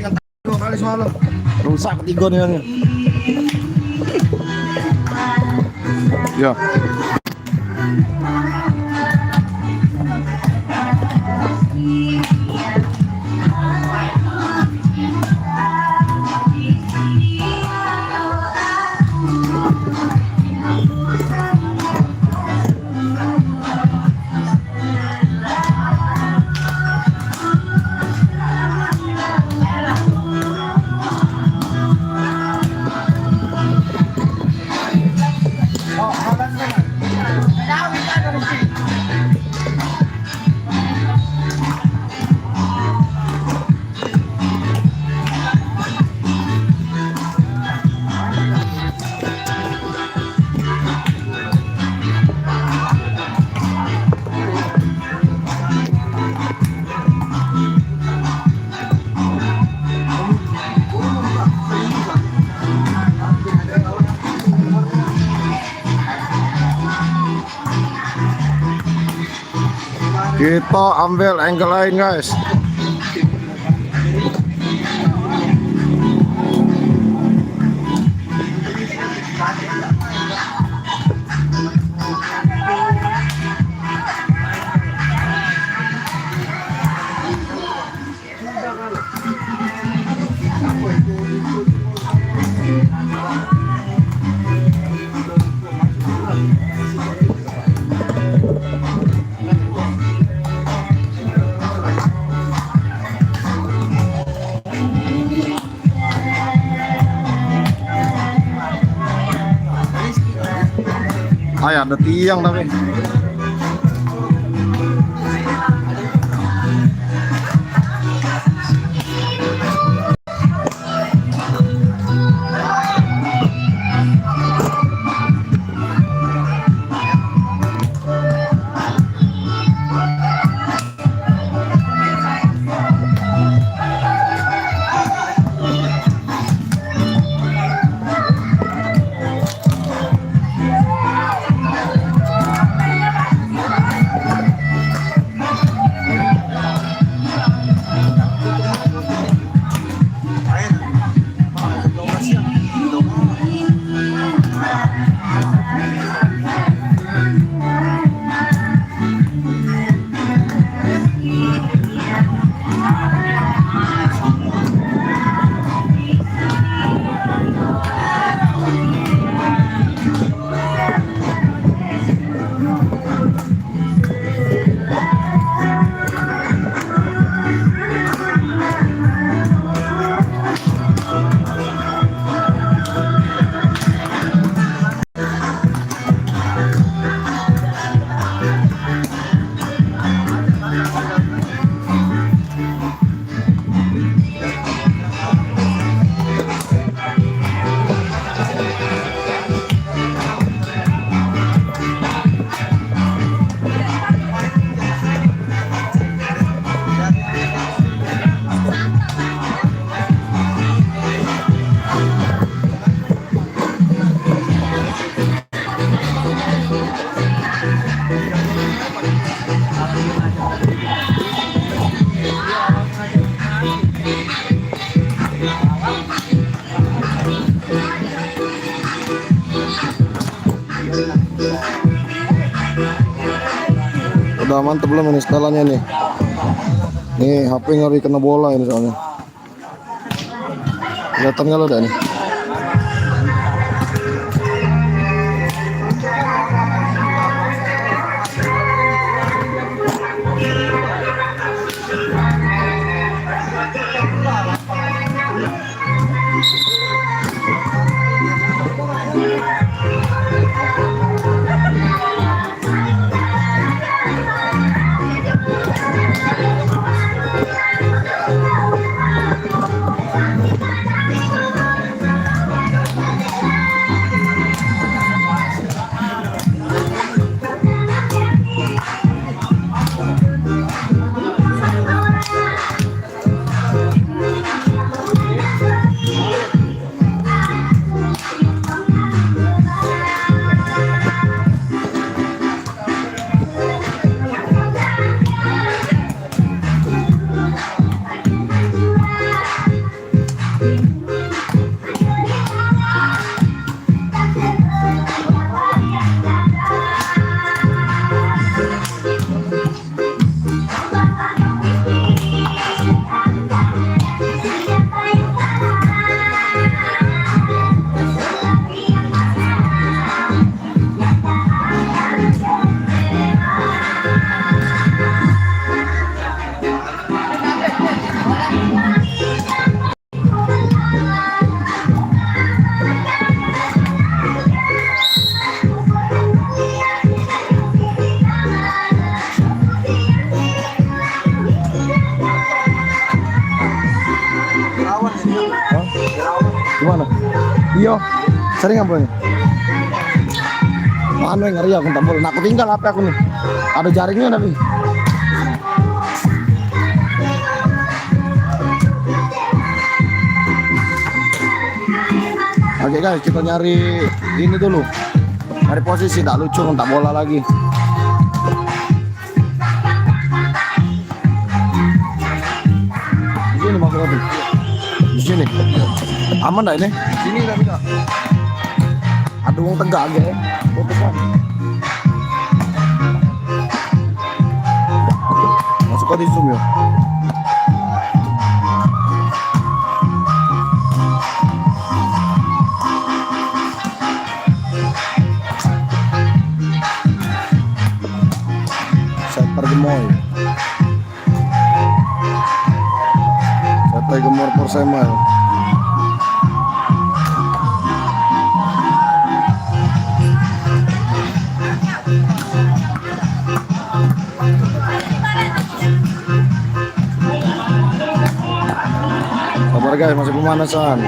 kering, 2 kali semalam. Rusak ketiga nih. Ya. Kita ambil angle lain, guys. Ada tiang tapi udah mantep belum ini setelannya nih. Nih HP ngeri kena bola ini soalnya. Kelihatan lo dah nih. Hah? Gimana? Iya, sering apa nih? Mana yang ngeri aku tak boleh. Nah, aku tinggal HP aku nih. Ada jaringnya tapi. Oke guys, kita nyari ini dulu. Nyari posisi tak lucu, tak bola lagi. Di sini masuk tuh. Di sini. Aman dah ini? Sini tapi tak. Ada uang tegak aja ya. Tutupan. Masuk ke di zoom ya. Gemoy. Sate gemor Persema. Sabar guys, masih pemanasan.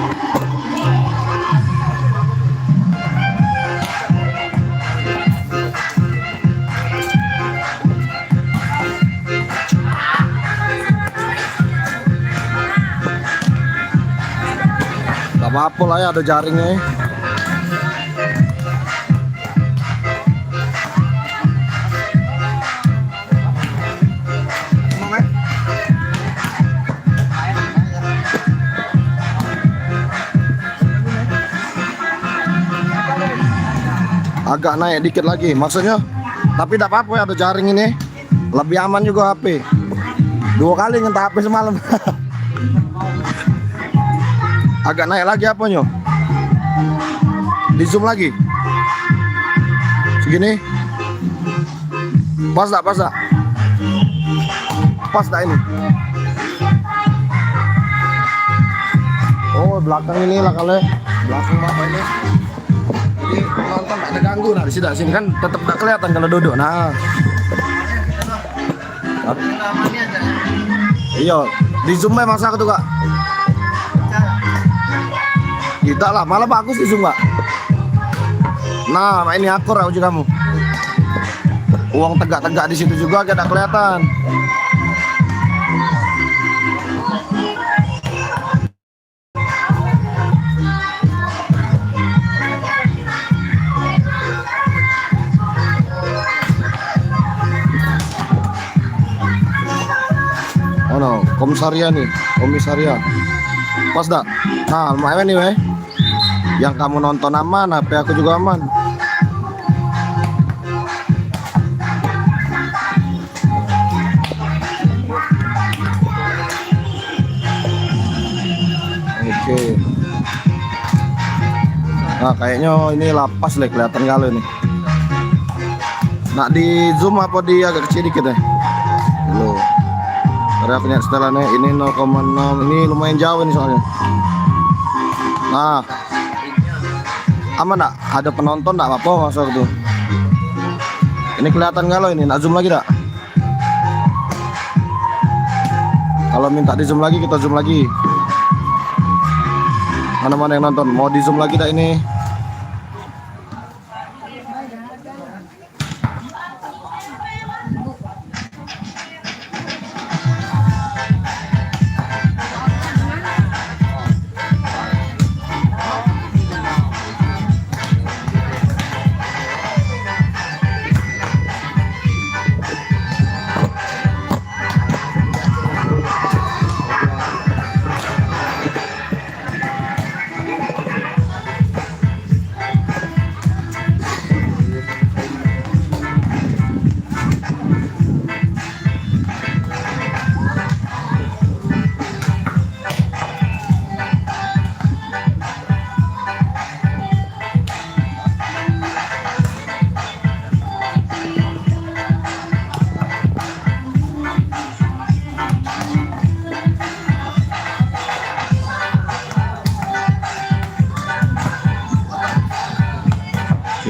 Apa lah ya, ada jaringnya. Agak naik dikit lagi maksudnya, tapi tidak apa-apa ya, ada jaring ini lebih aman juga HP. 2 kali ngentak HP semalam. Agak naik lagi apanya? Di zoom lagi. Segini. Pas tak? Pas tak? Pas tak ini? Oh, belakang ini lah kali. Belakang apa ini? Jadi penonton tak terganggu. Nah, di sini kan tetap tak kelihatan kalau duduk. Nah. Iya, di zoom memang aku tuh, Kak. Tidak lah, malah bagus di zoom, Kak. Nah, ini akur uji kamu. Uang tegak-tegak di situ juga agak tak kelihatan. Oh no, komisaria nih, komisaria. Pas dah. Nah, lumayan nih, weh. Yang kamu nonton aman, HP aku juga aman. Oke. Nah, kayaknya ini lapas lah, kelihatan kali nih. Nah, di zoom apa di agak kecil dikit ya? Loh. Karena punya setelannya ini 0,6, ini lumayan jauh ini soalnya. Nah, aman tak? Ada penonton tak apa-apa masuk tuh. Ini kelihatan kalau ini, nak zoom lagi tak? Kalau minta di zoom lagi, kita zoom lagi. Mana-mana yang nonton, mau di zoom lagi tak ini?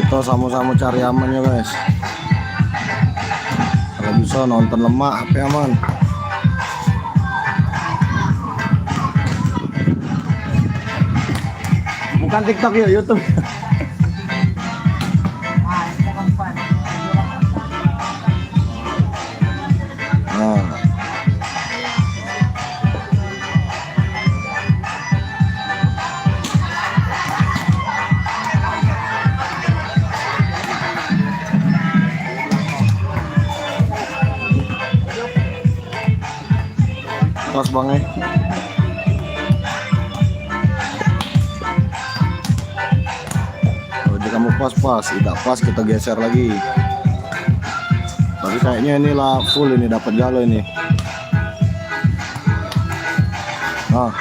kita sama-sama cari aman ya guys. Kalau bisa nonton lemak HP aman. Bukan TikTok ya, YouTube. Nah. Pas banget. Kalau kamu pas, tidak pas kita geser lagi. Tapi kayaknya inilah full ini dapat jalo ini. Nah,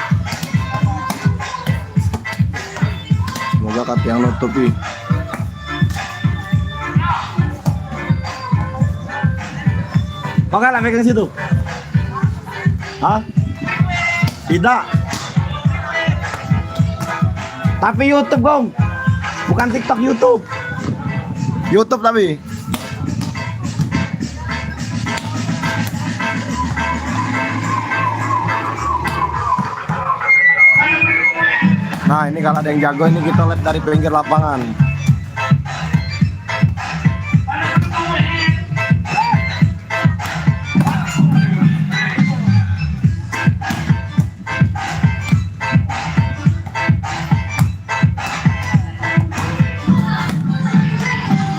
semoga kat yang nutupi. Kok nggak megang situ? Hah? Tidak. Tapi YouTube gong, bukan TikTok, YouTube. YouTube tapi. Nah ini kalau ada yang jago ini kita lihat dari pinggir lapangan.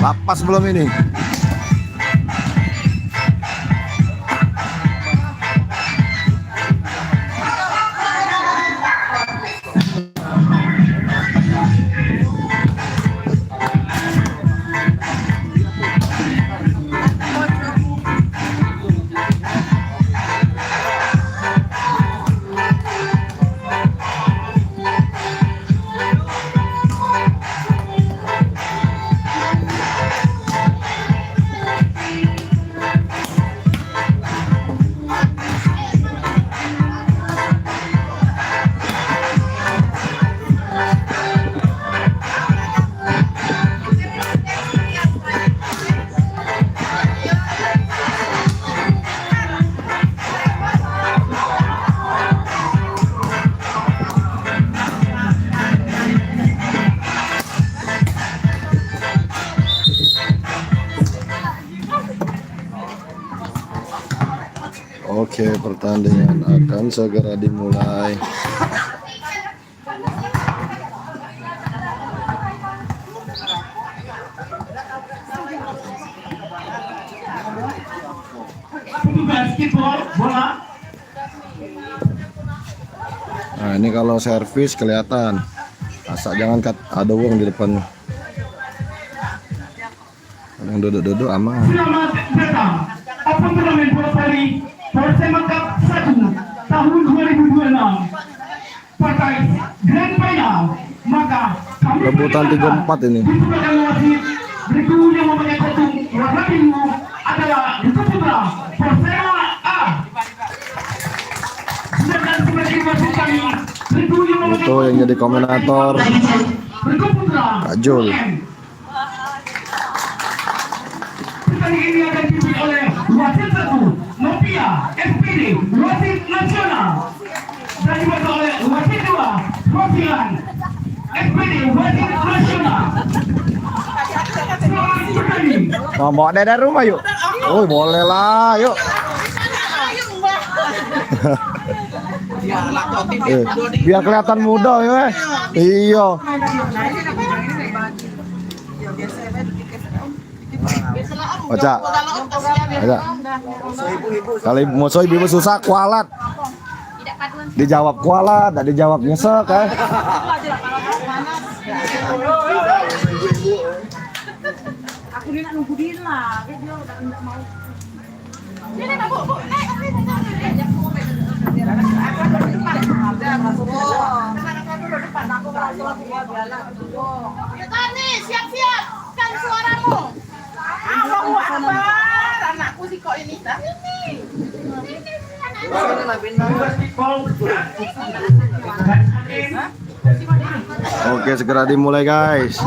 Lapas belum ini. Oke, pertandingan akan segera dimulai. Nah, ini kalau servis kelihatan. Asal jangan ada uang di depan. Yang duduk-duduk aman. Selamat datang. Open turnamen bola voli Persema Cup 1 tahun 2026. Partai Grand Final. Maka kami Rebutan 34 ini. dipersilakan wasit Riku yang mempunyai ketum warna biru adalah Riku Putra Persema A. Sedangkan sebagai wasit kami Riku yang mempunyai Itu yang jadi komentator Riku Putra Kak Jul. Pertandingan ini akan dipimpin oleh wasit 1 Novia SPD wasit nasional dan dibantu oleh wasit 2 Rofilan SPD wasit nasional. Selamat bertanding. Mau bawa dari rumah yuk. Oh boleh lah yuk. Biar kelihatan muda ya. Iya. Baca. Aja. Kali musuh ibu susah kualat. Dijawab kualat, tak dijawab nyesek kan. Aku dia nak nunggu dia lah. Dia udah mau. Ini nak bu. Tani, siap-siap. Kan suaramu. Allahu Akbar. Anakku sih kok ini. Oke, segera dimulai guys.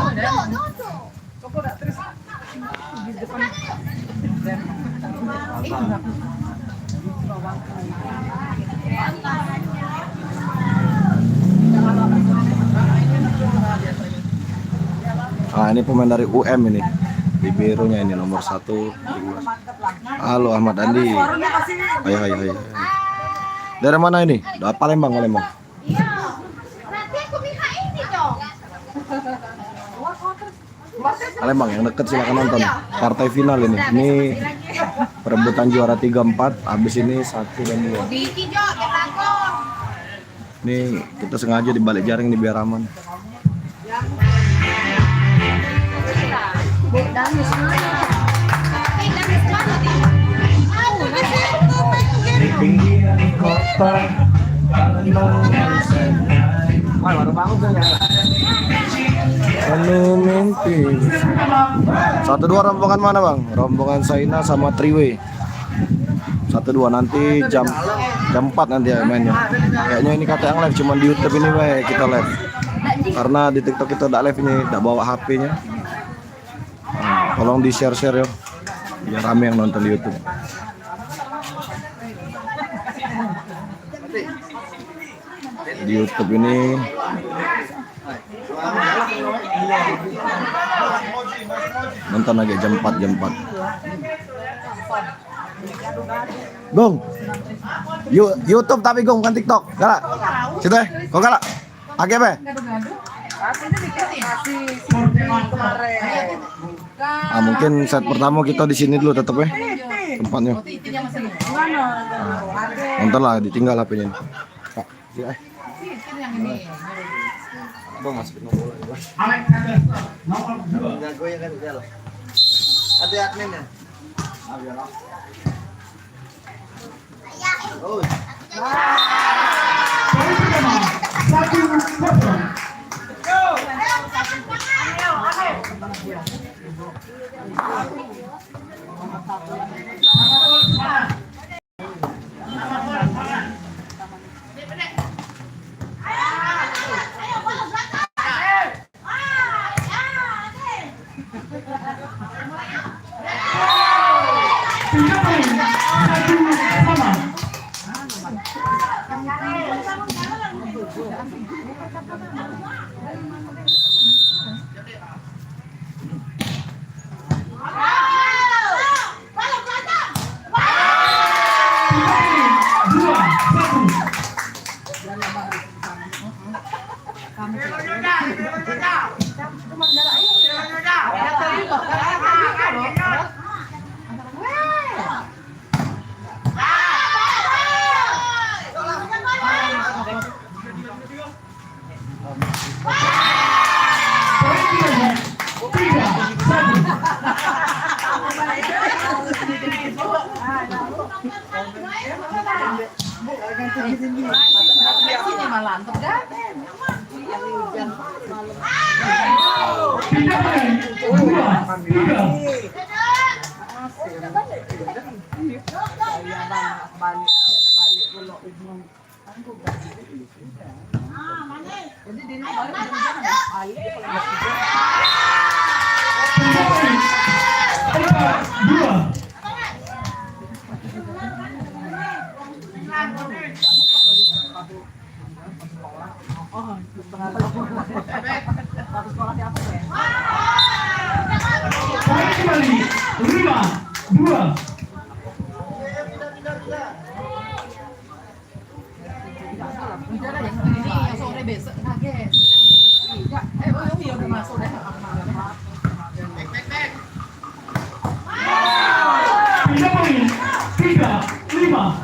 Nah ini pemain dari UM ini, Liberonya ini nomor 1. Halo Ahmad Andi. Ayo. Dari mana ini? Palembang. Iya. Nanti aku minta ini dong. Palembang yang deket, silakan nonton. Partai final ini. Ini perebutan juara 3-4. Habis ini 1 dan 2. Diki Jo, belakang. Ini kita sengaja di balik jaring nih biar aman. Mimpi. 1-2 rombongan mana bang? Rombongan Saina sama Triway. 1-2 nanti jam 4 nanti ya mainnya. Kayaknya ini kata yang live, cuman di YouTube ini baik kita live. Karena di TikTok kita tidak live ini, tidak bawa HP-nya. Nah, tolong di share ya, biar rame yang nonton di YouTube. Di YouTube ini nonton lagi jam 4. Gong, YouTube tapi Gong bukan TikTok. Galak, situ ya, kok galak? Pakai apa? Mungkin set pertama kita di sini dulu tetap ya tempatnya. Nonton lah, ditinggal HP-nya. Pak, Bang masukin nomor bola. Alexander nomor 2. Jago ya kan jalan. Ada adminnya. Oh. Satu kosong. Kembali 5-2. Tiga poin, 3-5.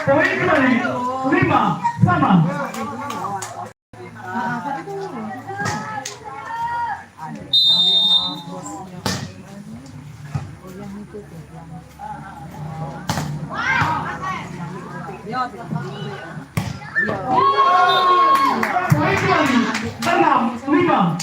Poin kembali 5-5. Poin kembali 6-5.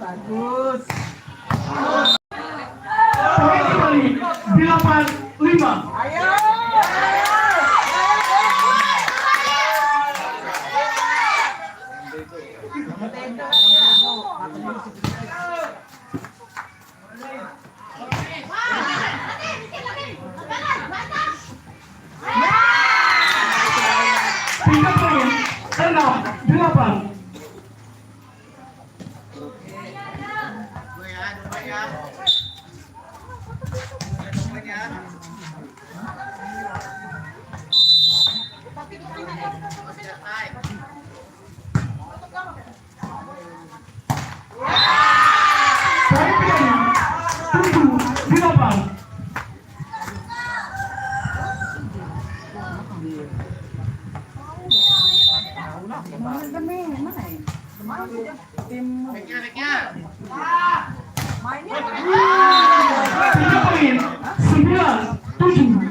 Bagus. Poin kembali 8-5. Ayo. Tiga poin 6-8. Poin kembali 7-8. Tiga poin 9-7.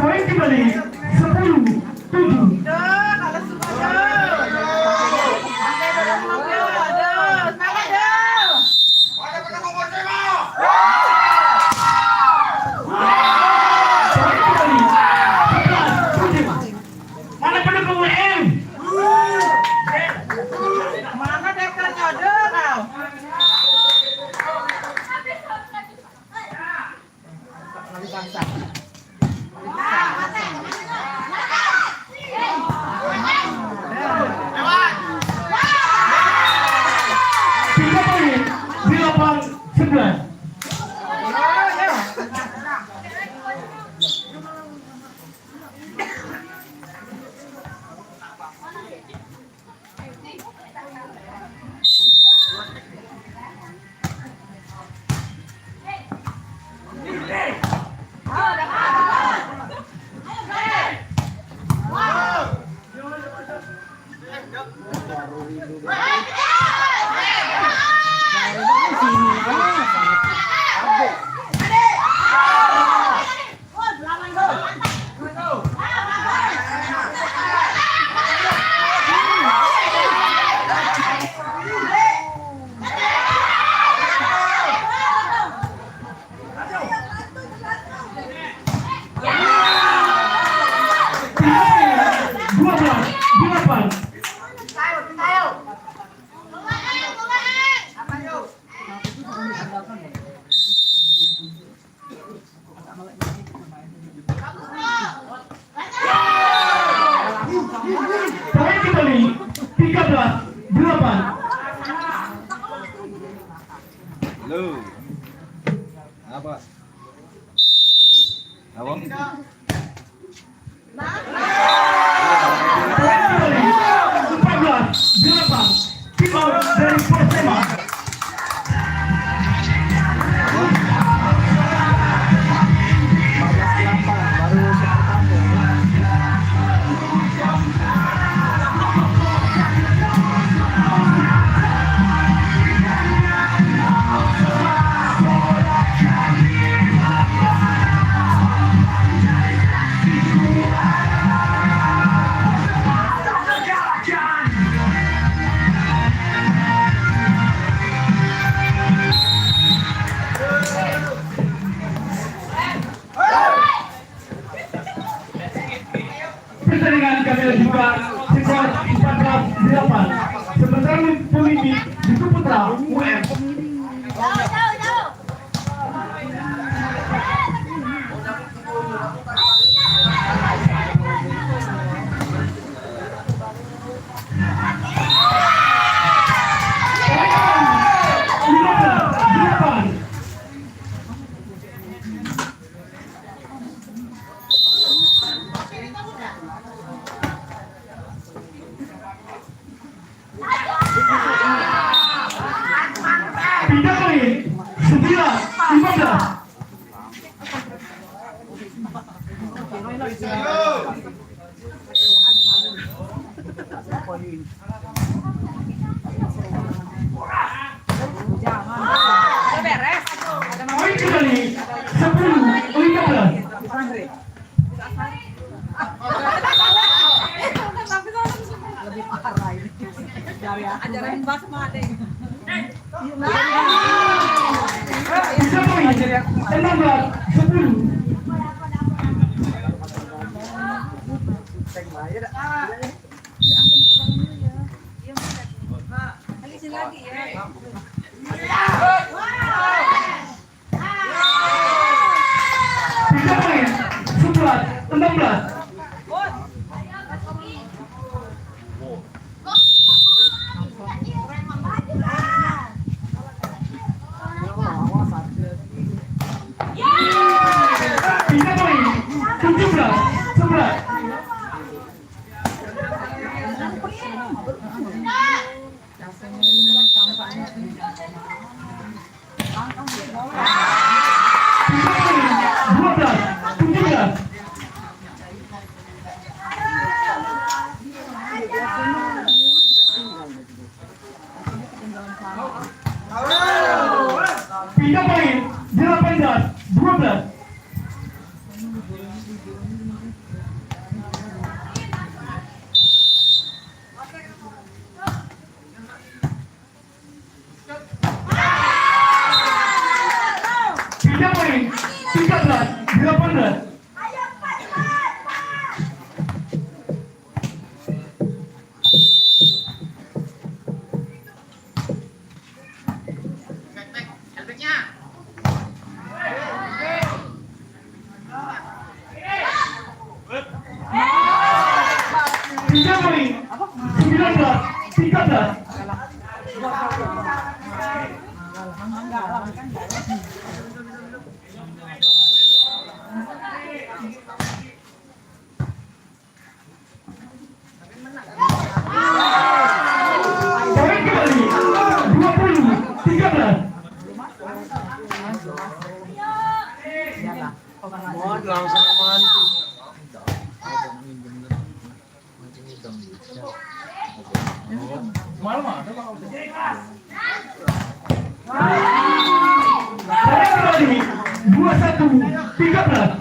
Poin kembali 10-7. Kalau semua Poin kembali 11-7. Mana pendukung WM? mana dekernya ada kau? Tiga poin 8-11. Poin kembali 13-8. Halo. Apa? Apa? Poin kembali 14-8. Keep out dari Persema. memimpin di Putra UM. Pindah poin 9-15. Poin kembali 10-15. Lebih parah ini. Ajaran basma deh. Bisa poin 16-10. Lagi ya. Bisa poin 11-16. Bisa poin 17-11. Bisa poin 12-17. Pindah poin 18-12. Pindah poin 13-18. Pindah poin 19-13. Poin kembali 20-13. Langsung mancing. Poin kembali 21-13.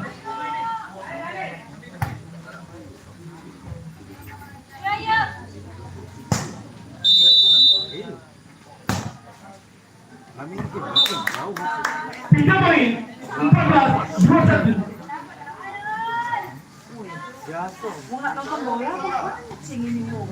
Pindah poin 14-21. Mau nggak nonton bola apa? Kucing ini mau.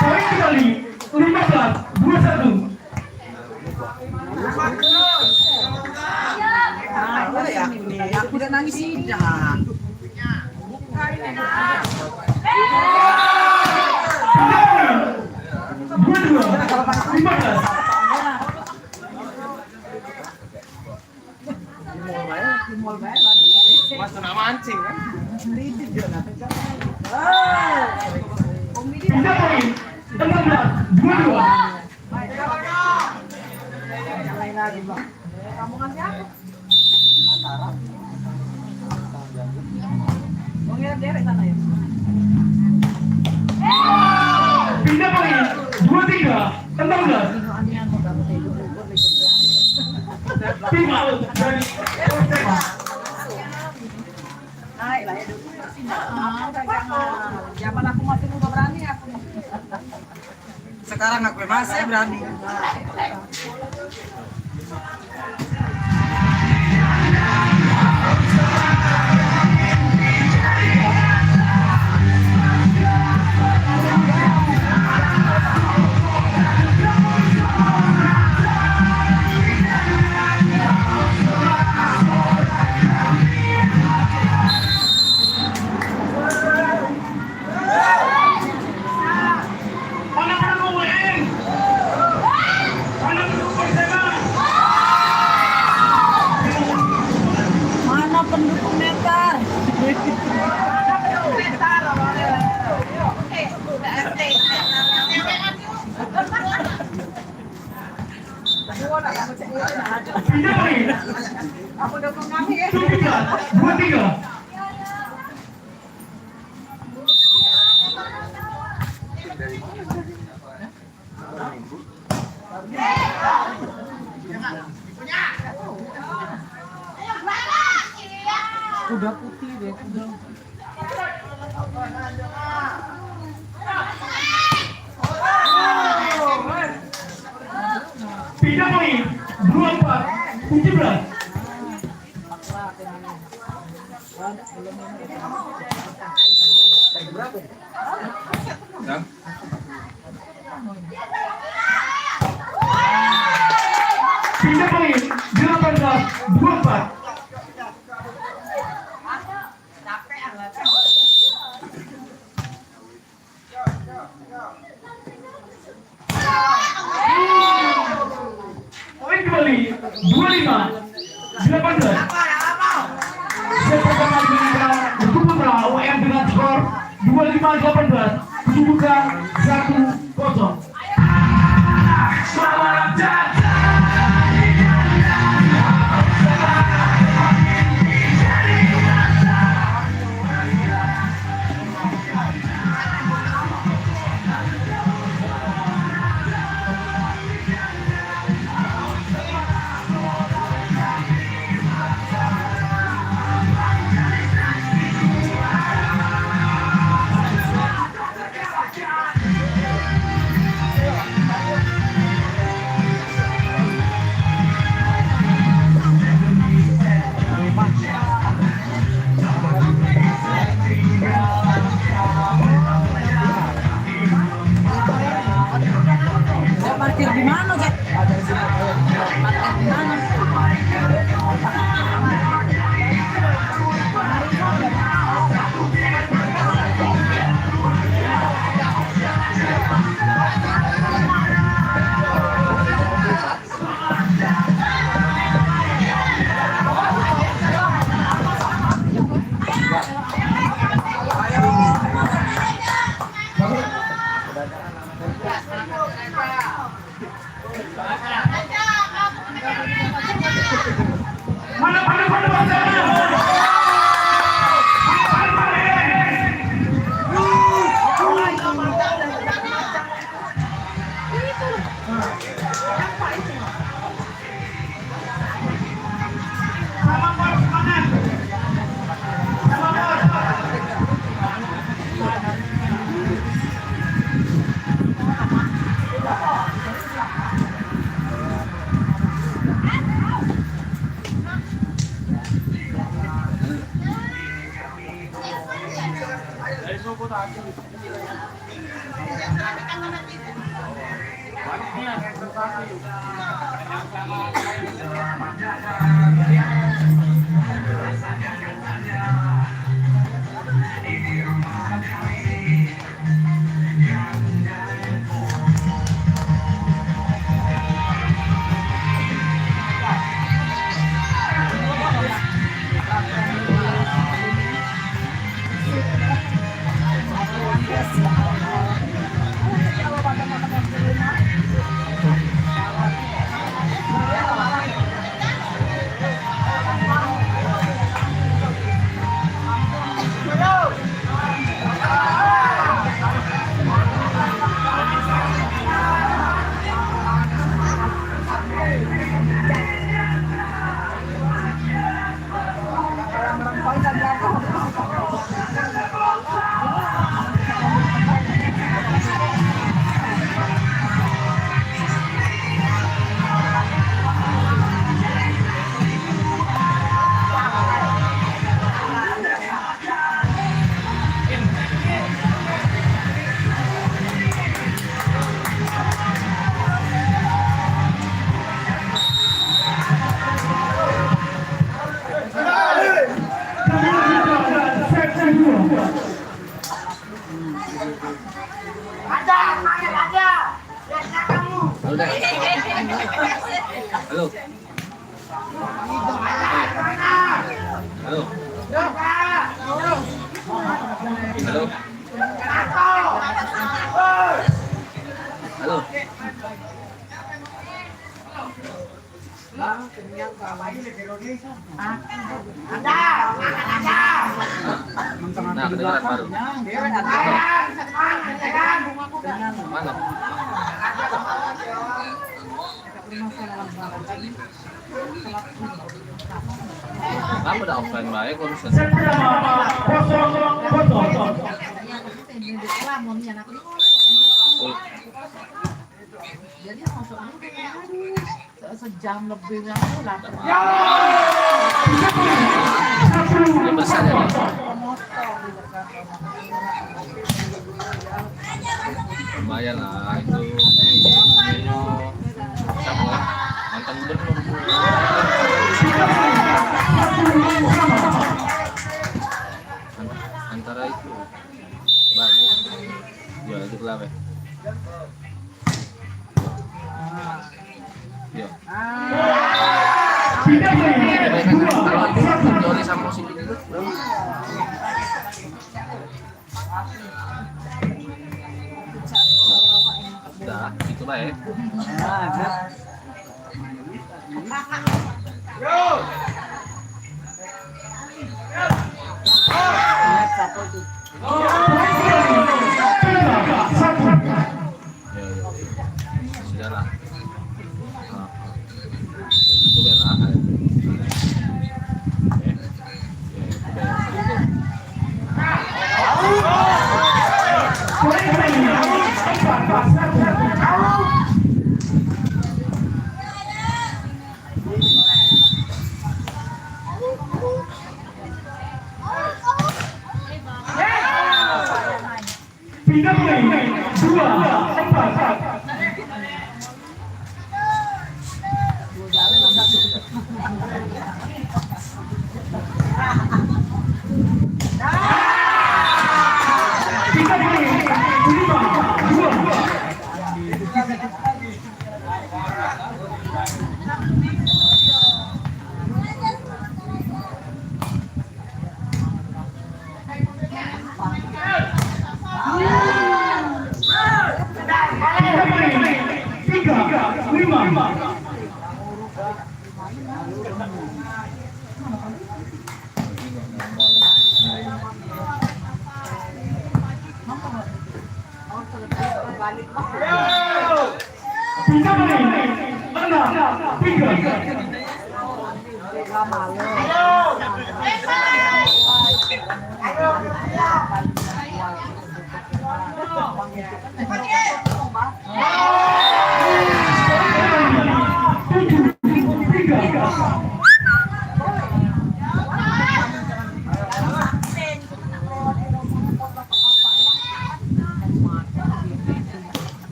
Poin kembali 15-21. Ya, aku udah nangis tidak. Pindah poin 22-15. Mas nak mancing kan? Pindah poin 16-22. Nyalain lagi bang. Kamu ngasih apa? Mau ngerek sana ya? Pindah poin 23-16. Tim out dari Naik lah ya dulu. Jangan. Zaman aku masih muda berani aku. Sekarang aku masih berani. Aku udah kami ya. 23. Udah putih deh. Pindah poin 24 17. Pindah poin 18 24. Poin kembali 25 18. Set pertama untuk putra UM dengan skor 25-18 kedudukan 1-0. Selamat datang di Parkir di mana, Kak? Parkir di mana? Nah, kedengeran baru. Mana? Kamu udah offline baik konsen. Jadi masuk sejam lebih aku lapar. Dia besar ya. Lumayan lah itu. Siapa? Mantan gubernur. Antara itu bagus. Ya itu lah. Ya. Kalau itu Joni sama musik itu. Udah, itu lah ya. Sudahlah. Itu benar. Pindah main 2-4.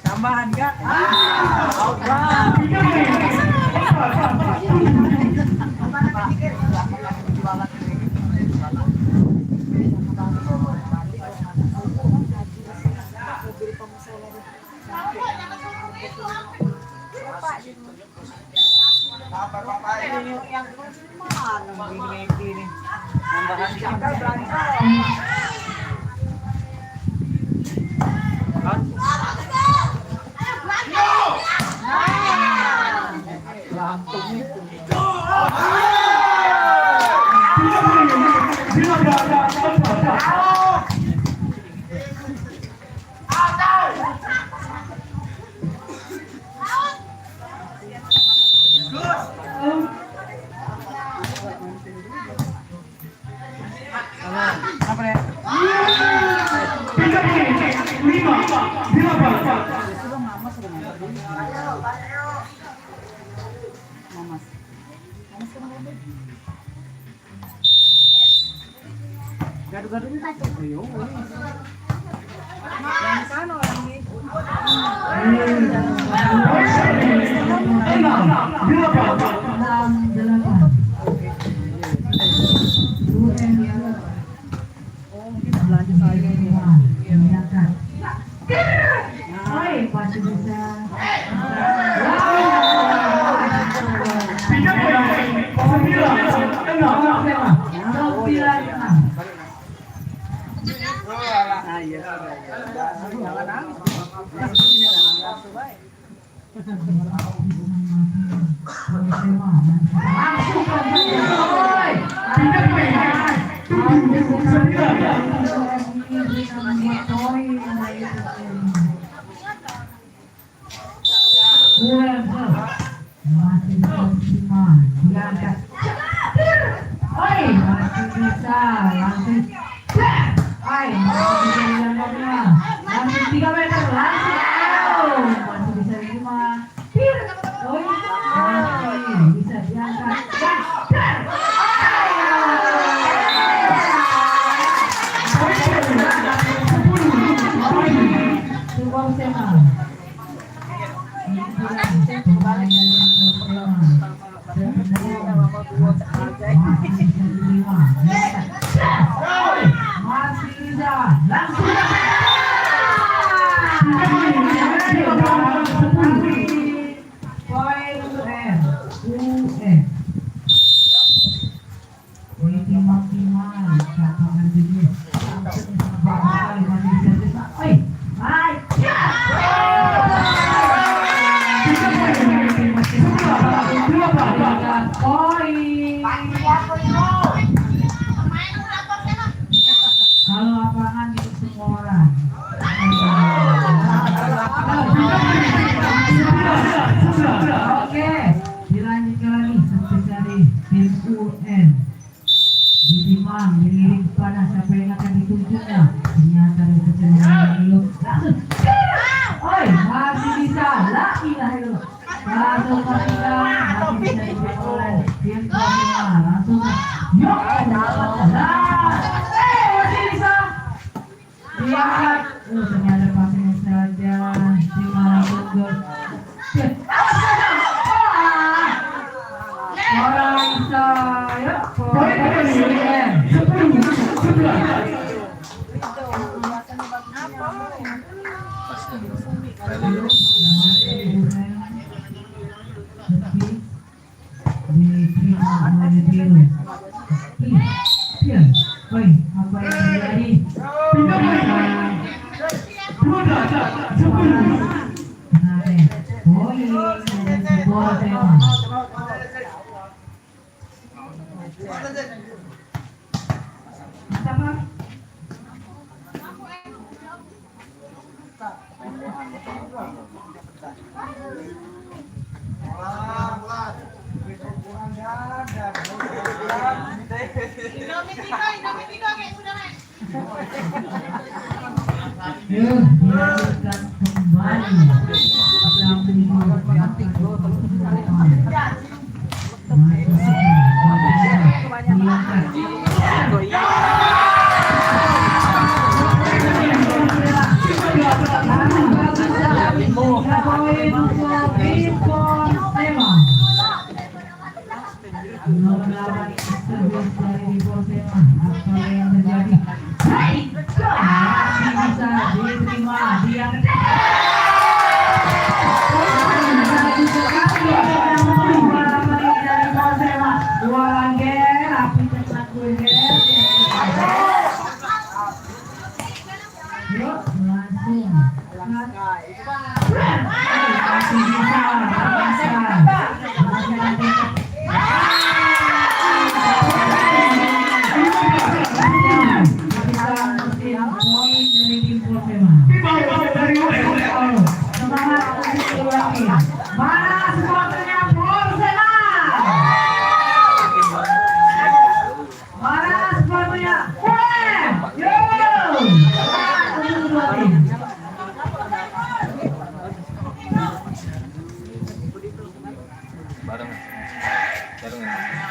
Tambahan enggak? Gaduh-gaduh itu ayo. Yang sana orang ini. Langsungkan saja. Oi, tidak main. 7-9. Masih maksimal diangkat. Oi, masih bisa langsung. Oi, masih bisa diangkatnya. Langsung 3 meter langsung. Masih bisa diterima. Oi, masih bisa diangkat. Sebuah sema. Masih bisa langsung poin untuk UN poin maksimal katakan dulu masih bisa kalau lapangan itu semua orang. Oke, dilanjutkan lagi sampai dari tim UN. Ditimang, dilirik kepada siapa yang akan ditunjuknya. Ternyata dari kecenderungan belum langsung. Oi, masih bisa. La ilaha illallah. Langsung masih bisa diperoleh tim UN. Langsung. Yo, masih bisa. Lihat, ternyata pasnya saja langsung gol. Orang saya, apa yang terjadi? Indomie tiga kayak udah main. Dilanjutkan kembali.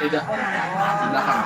Tidak, di belakang.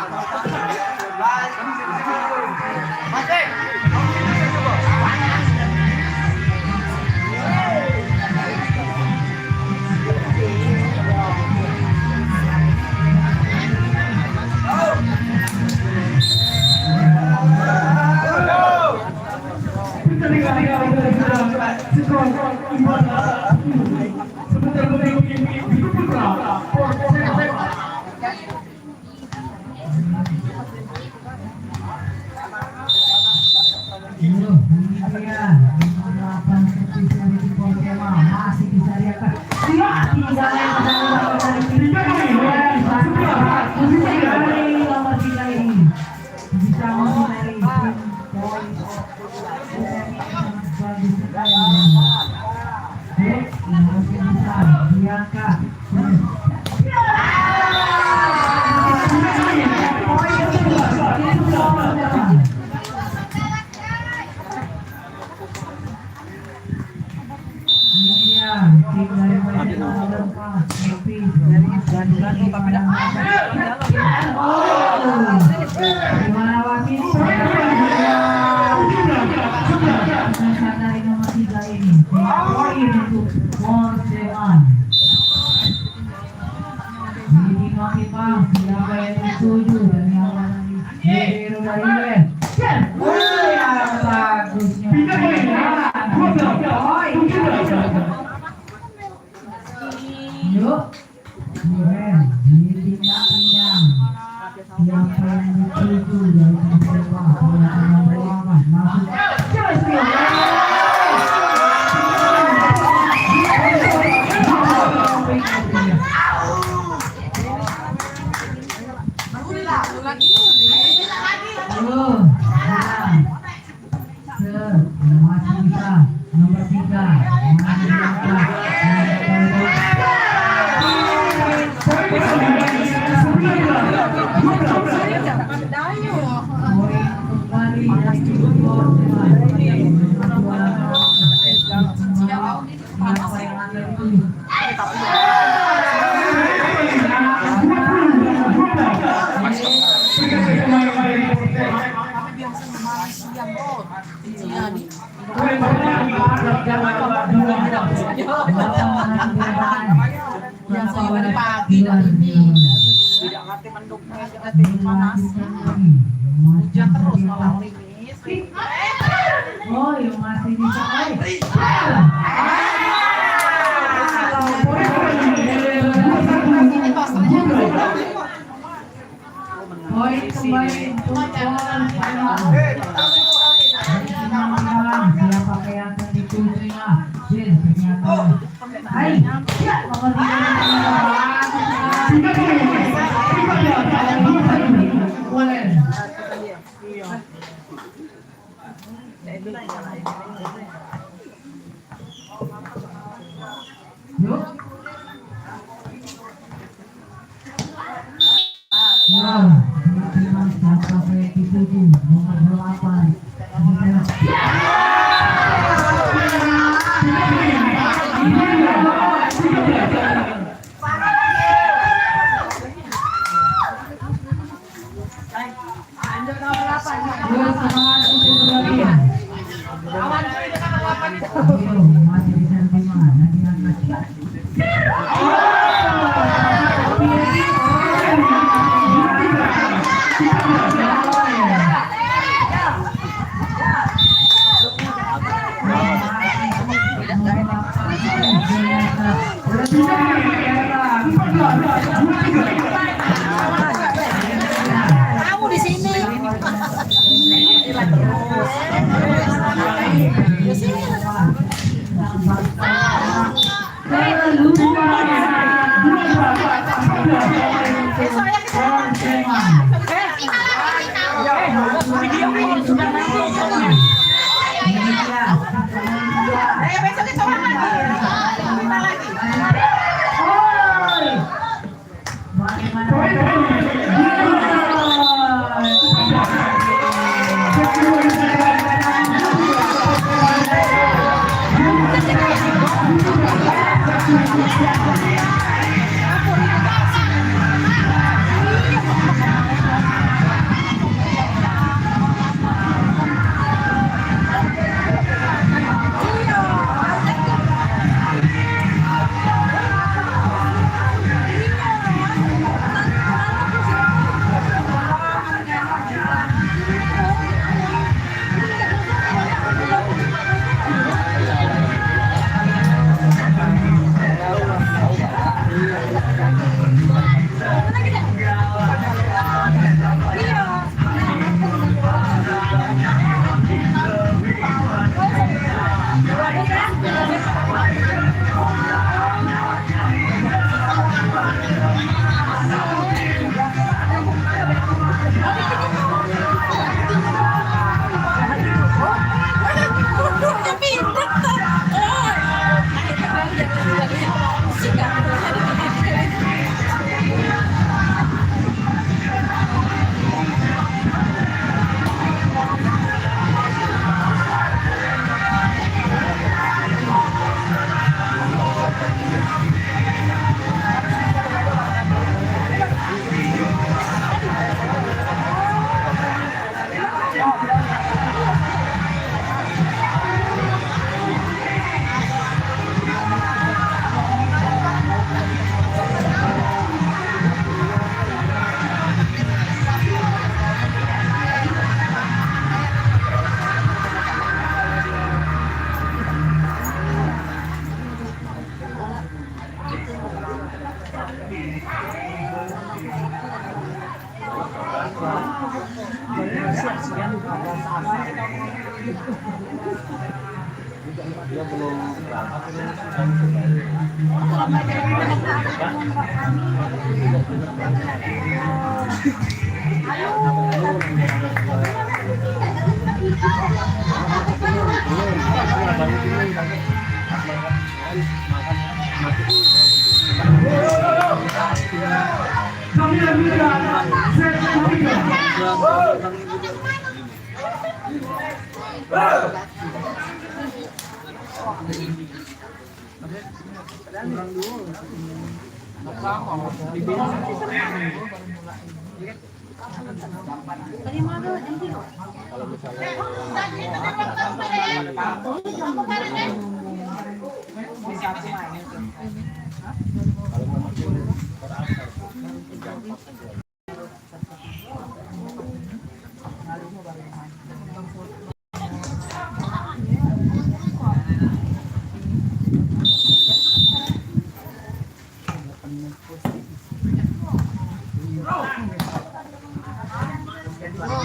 servis dan ganti pada gimana wasit dari nomor 3 ini poin untuk Morseman. Ini Makipang siapa yang dituju dan yang mana Hero dari Wen. Bagusnya. Yuk, Wen, ditindak-tindak. Siapa yang dituju dari Makipang bola tengah ruangan masuk. Masih bisa nomor 3 hujan terus malam ini. Oh, yang masih bisa. Poin kembali untuk siapa yang akan ditujunya? Jin ternyata. Hai, ya nomor 3. Yuk. Wow, sampai dituju nomor 8. Masih bisa gimana diangkat. Kamu di sini. Besok kita lagi. Dia belum Kami lanjutkan set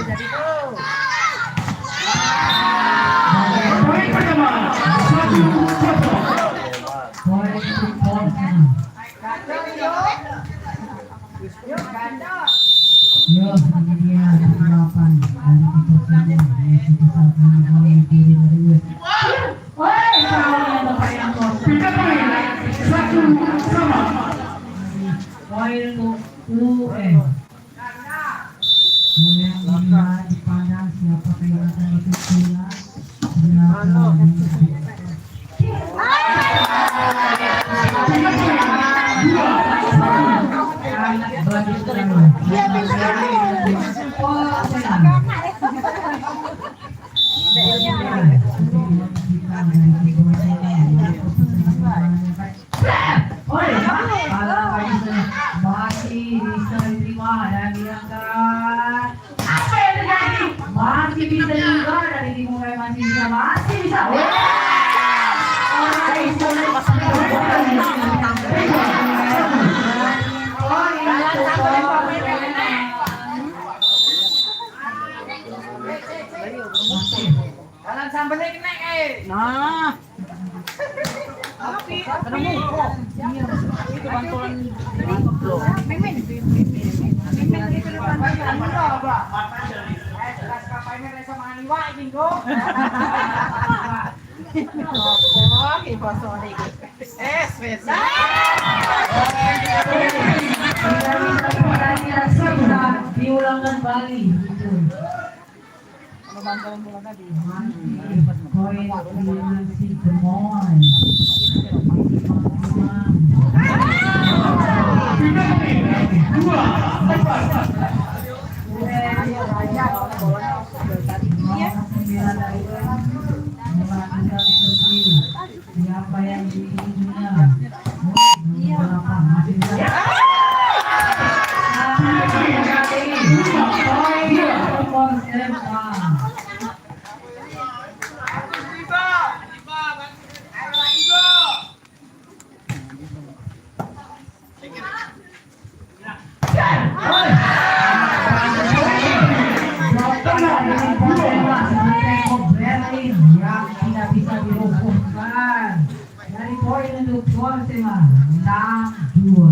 ketiga. Poin pertama 1-0. Poin untuk Porsche. Yo, ini dia 8 dari Porsche. Masih bisa kembali diri dari gue. Woi, kalau yang terbayang kok. Kita poin 1-1. Poin untuk UN. Yang lima dipandang siapa yang akan ikut bola. Masih bisa diterima dan diangkat. Apa yang terjadi? Masih bisa juga dari dimulai masih bisa. Jalan sambalnya kena Nah. Itu bantuan Mimin itu depan diulangkan Bali gitu. Poin si Gemoy. Siapa yang diinginnya? yang tidak bisa dirubuhkan. Dari poin untuk Porsema 6-2.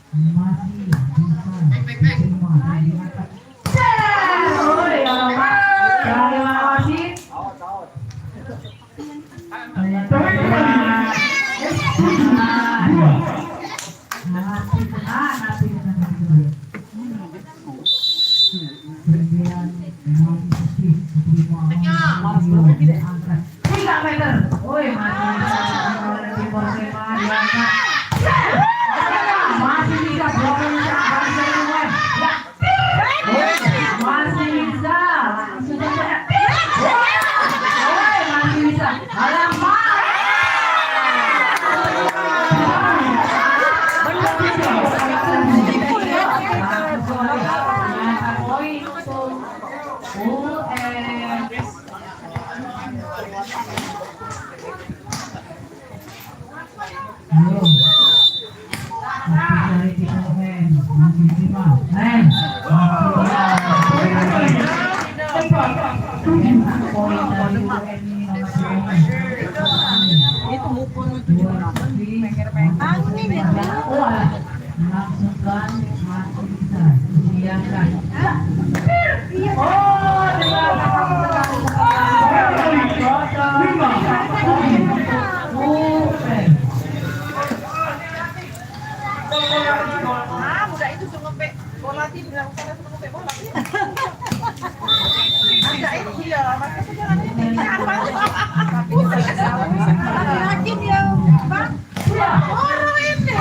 Masih bisa diterima dari atas. Oh, dari Tito Hen masih diterima. Hen. Poin dari UN ini nomor 9. Itu mukul Melangsungkan masih bisa didiamkan. Muda itu cuma ngepek bola di bilang sana cuma ngepek bola. Ada itu dia, makanya jangan ini apa? Yakin ya, Bang? Orang ini.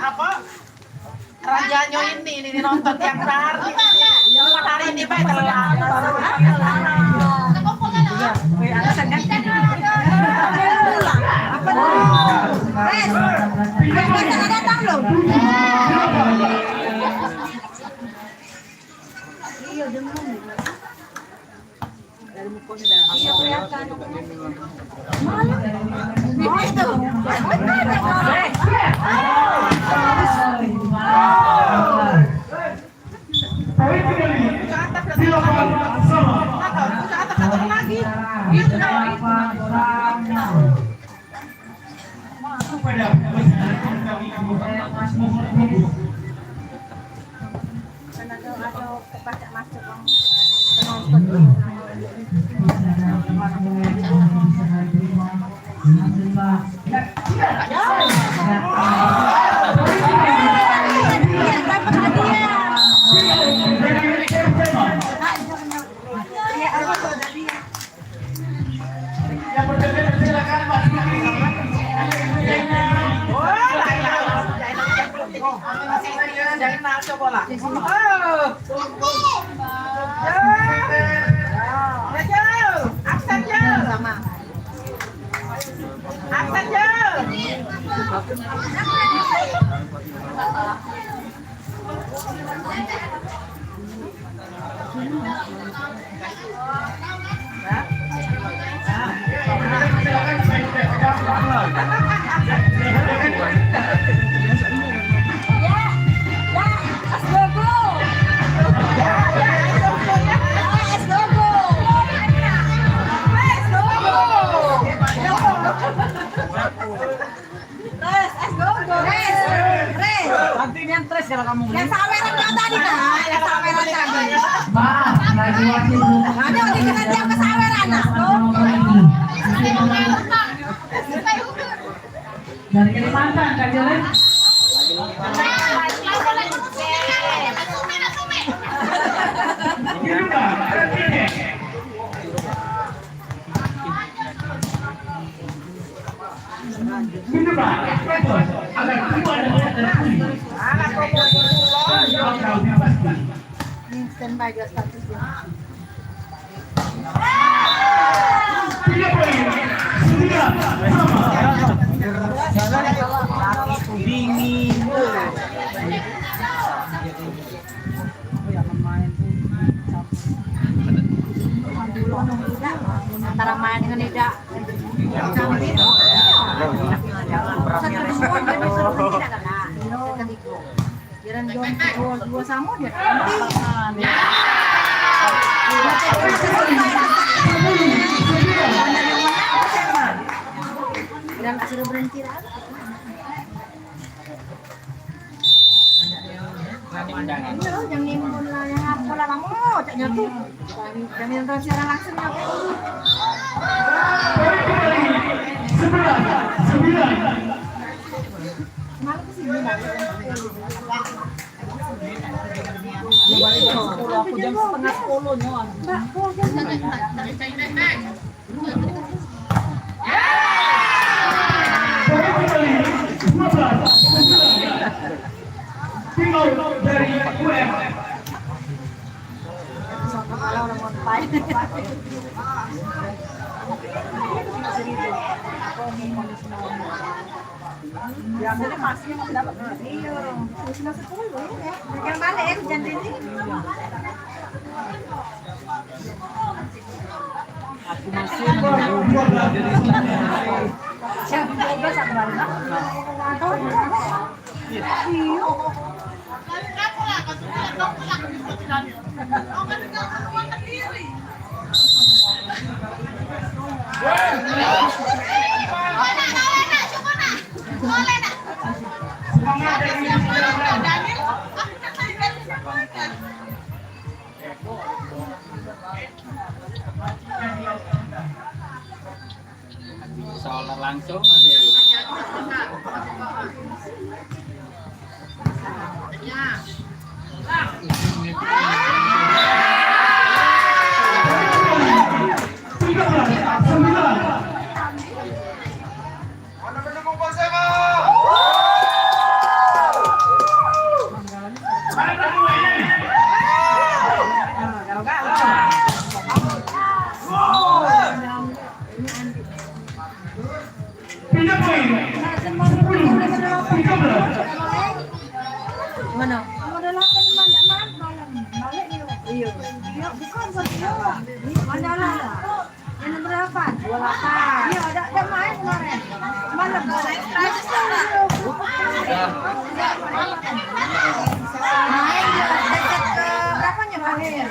Apa? Rajanya ini nonton tiap hari. Cuma hari ini baik telat. Yang saweran yang tadi kan, yang saweran tadi. Lagi wasit Ada yang kita jam ke saweran nah. dari Kalimantan Kak Jelen. Standby dia statusnya. Antara main dengan Ida. Dua sama dia. Dan sudah berhenti lah. Jangan nimbun lah yang apa lah kamu, caknya tuh. Jangan terus secara langsung ya. Malu kesini lah. Aku jam setengah 10 nyon. Mbak, Tinggal dari UM. kalau orang Biasanya masih mau dapat. Iya. Sudah 10 ya. Yang balik ya hujan ini. Aku masih menunggu dari sana. Siapa juga satu hari. Iya. Solar langsung ada. Mana? Modalakan malam. Balik ni. Iya. Dia bukan satu. Mandala. Yang berapa? 28. Iya, ada main kemarin. Malam. Main berapanya main?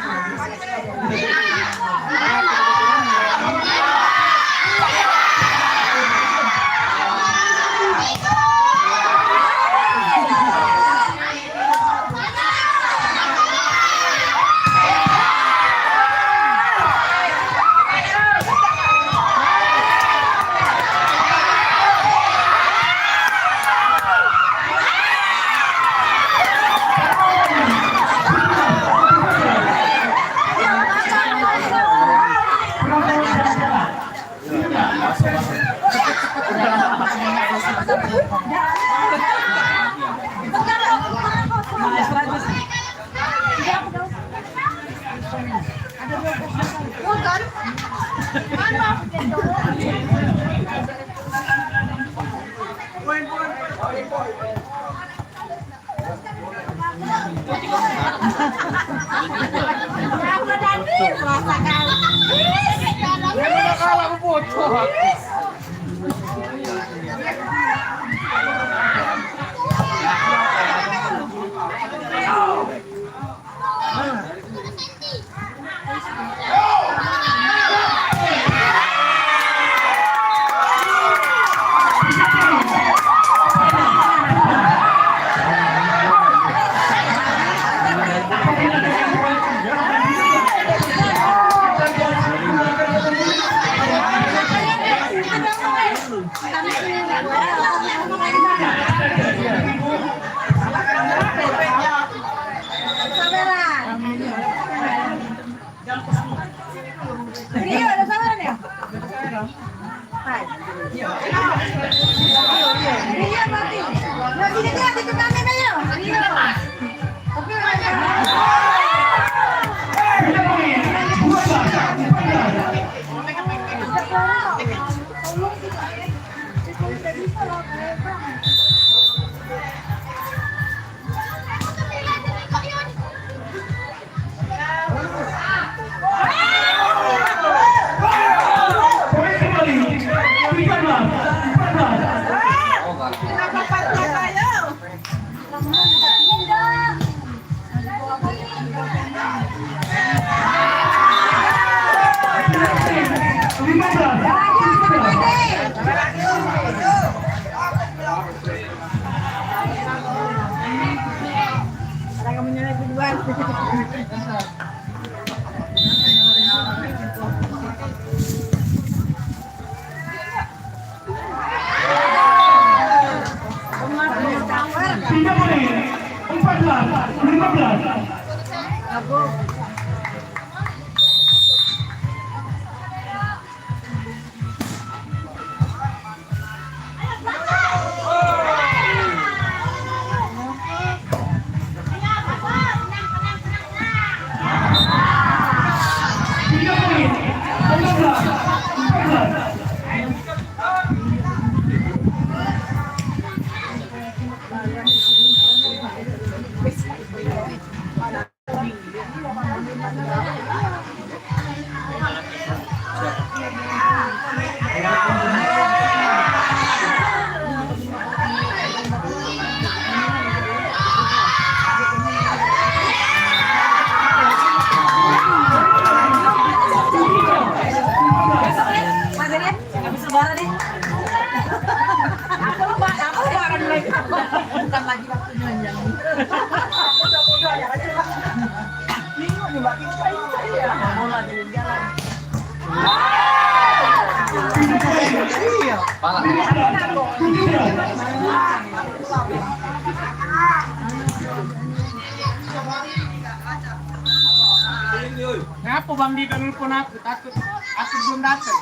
Kenapa Bang Dika nelfon aku? Takut aku belum datang.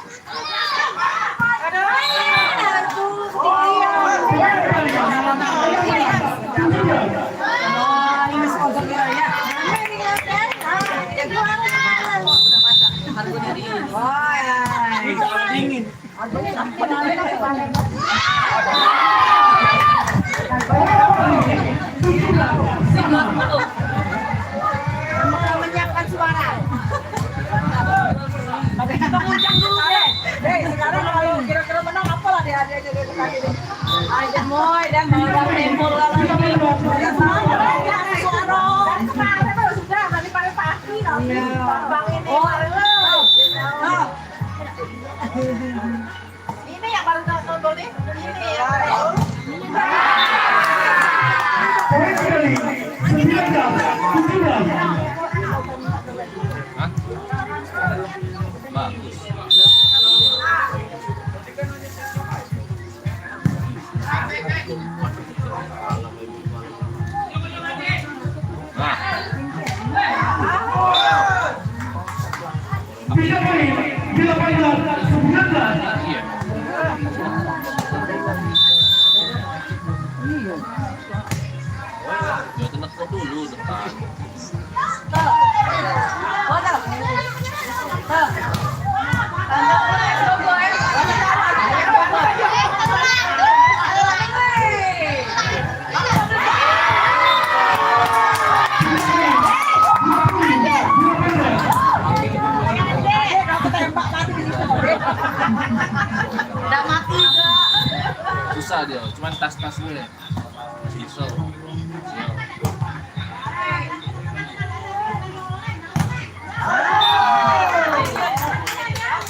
Dingin. Menyiapkan suara. Penguncang dulu deh. Sekarang kalau kira-kira menang apalah dia ada tadi. Aja moy dan mau tempur kalau suara. Kemarin sudah tadi paling pasti Bang ini. Ini yang baru nonton nih. Ini ya. Bila final 19. Ya tenang dulu depan. Udah mati Susah dia, cuman tas-tas gue. Bisa.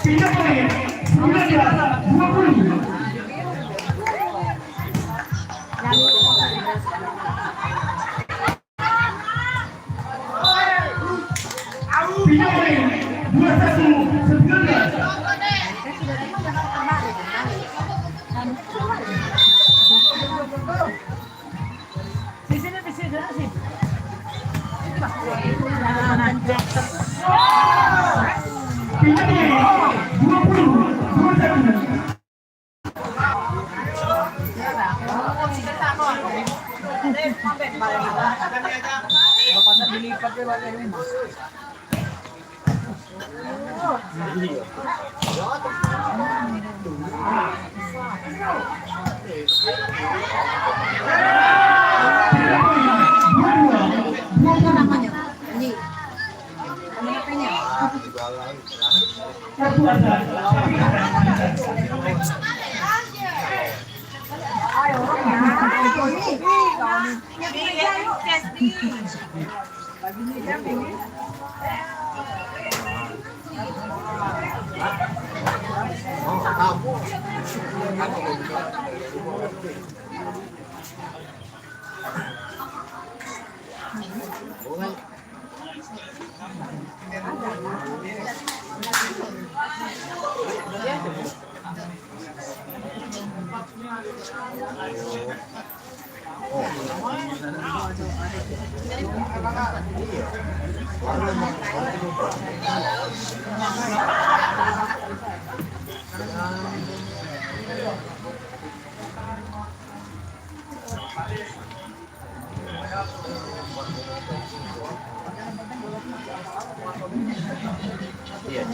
Pindah poin 19-20. Pindah poin 21-19. Pindah poin 20-21.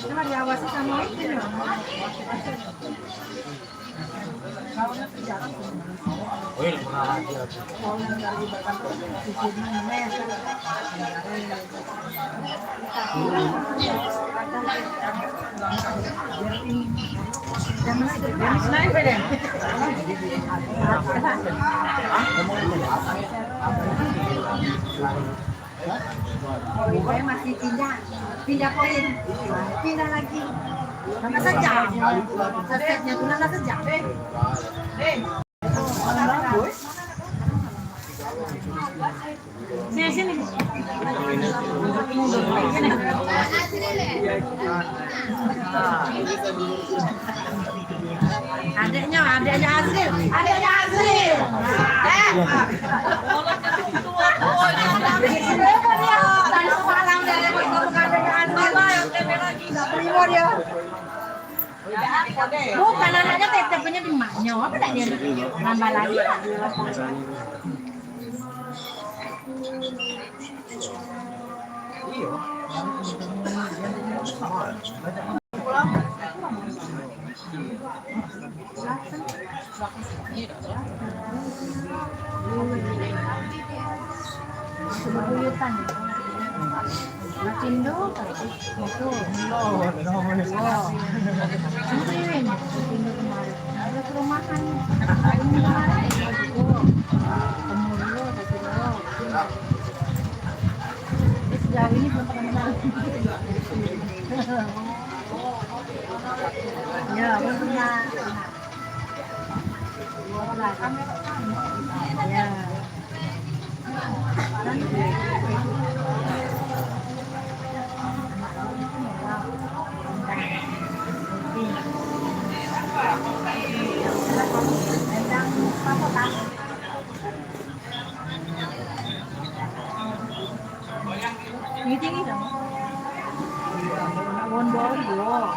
Cuma diawasi sama itu ya. Pokoknya masih pindah poin, pindah lagi. Nambah saja, setnya tuh nambah saja. Sini. Adiknya Azril. Adiknya Azril. Bukan anaknya tetepnya di maknya. Apa tak dia nambah lagi? Sebuyutan. Macindo, itu. Sendiriin, Macindo kemarin. Ada perumahan. Pemulung, sejauh ini belum pernah. Ya, belum pernah. Ya. Meeting itu. Wondoyo.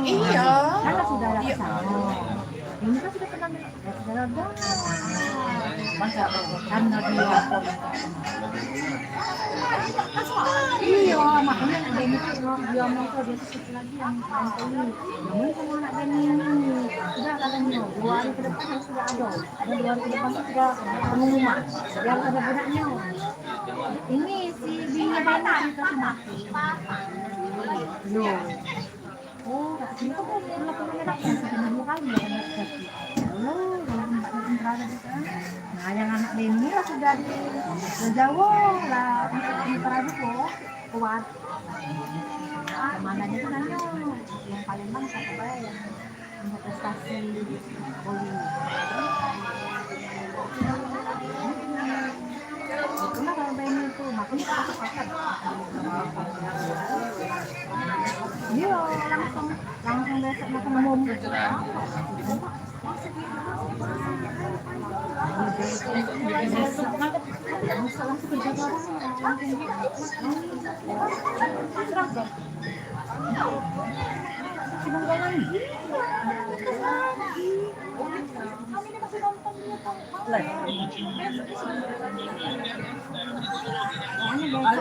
Iya. Karena sudah laksana. Ini kan sudah pernah karena dia iya makanya anak Denny itu dia mau ke dia tuh lagi yang ini namun sama anak Denny ini sudah katanya 2 hari ke depan harus sudah ada 2 hari ke depan sudah pengumuman yang ada budaknya ini si bini Denny itu mati oh ini kok mau melakukan apa sebenarnya 2 kali ya nah yang anak Denny lah sudah di Jawa lah di Prajuko kuat mana aja nanya yang Palembang siapa yang untuk prestasi poli itulah kalau Denny itu makanya aku sepakat iya langsung besok makan umum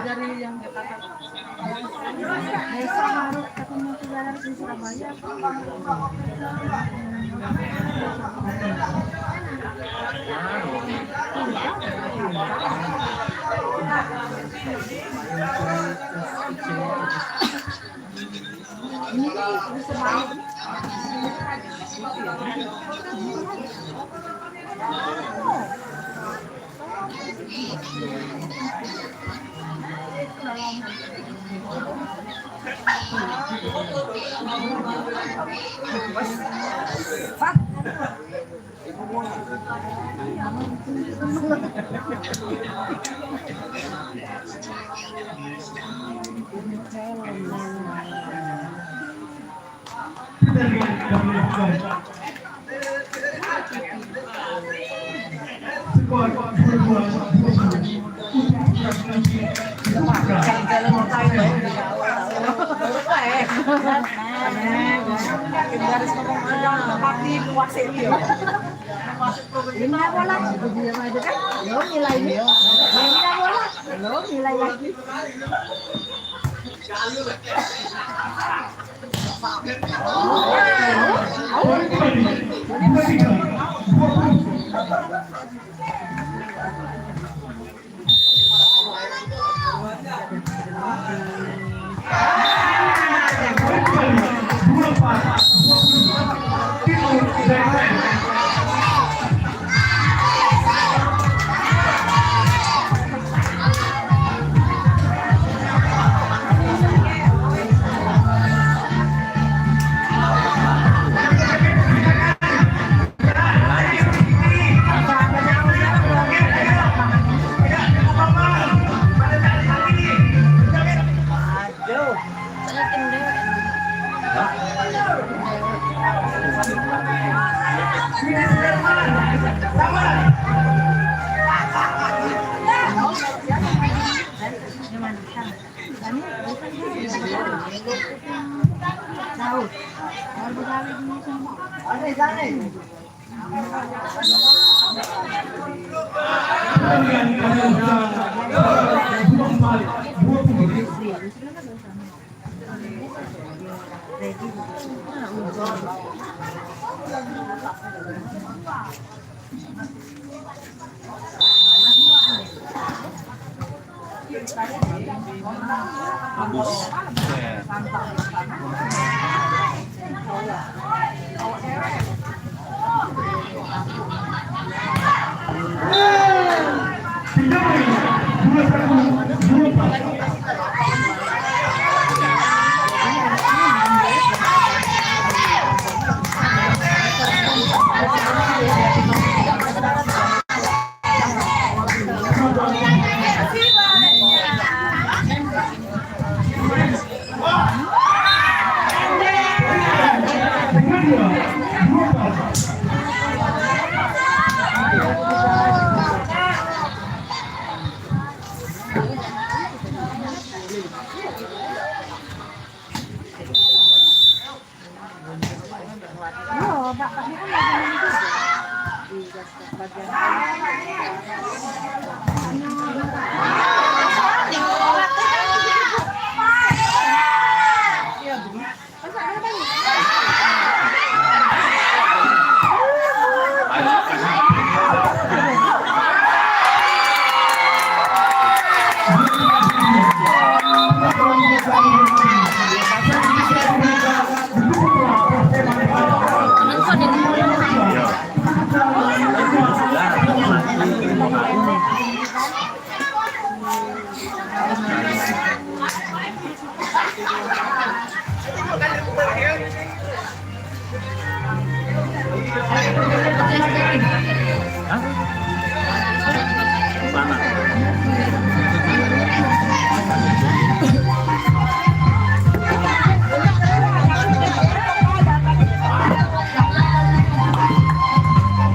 dari yang besok harus ketemu saudara di Surabaya. Ini bisa banget. Pak. Lima bola, dia maju kan? Lo nilai ini, lima bola, lo nilai lagi.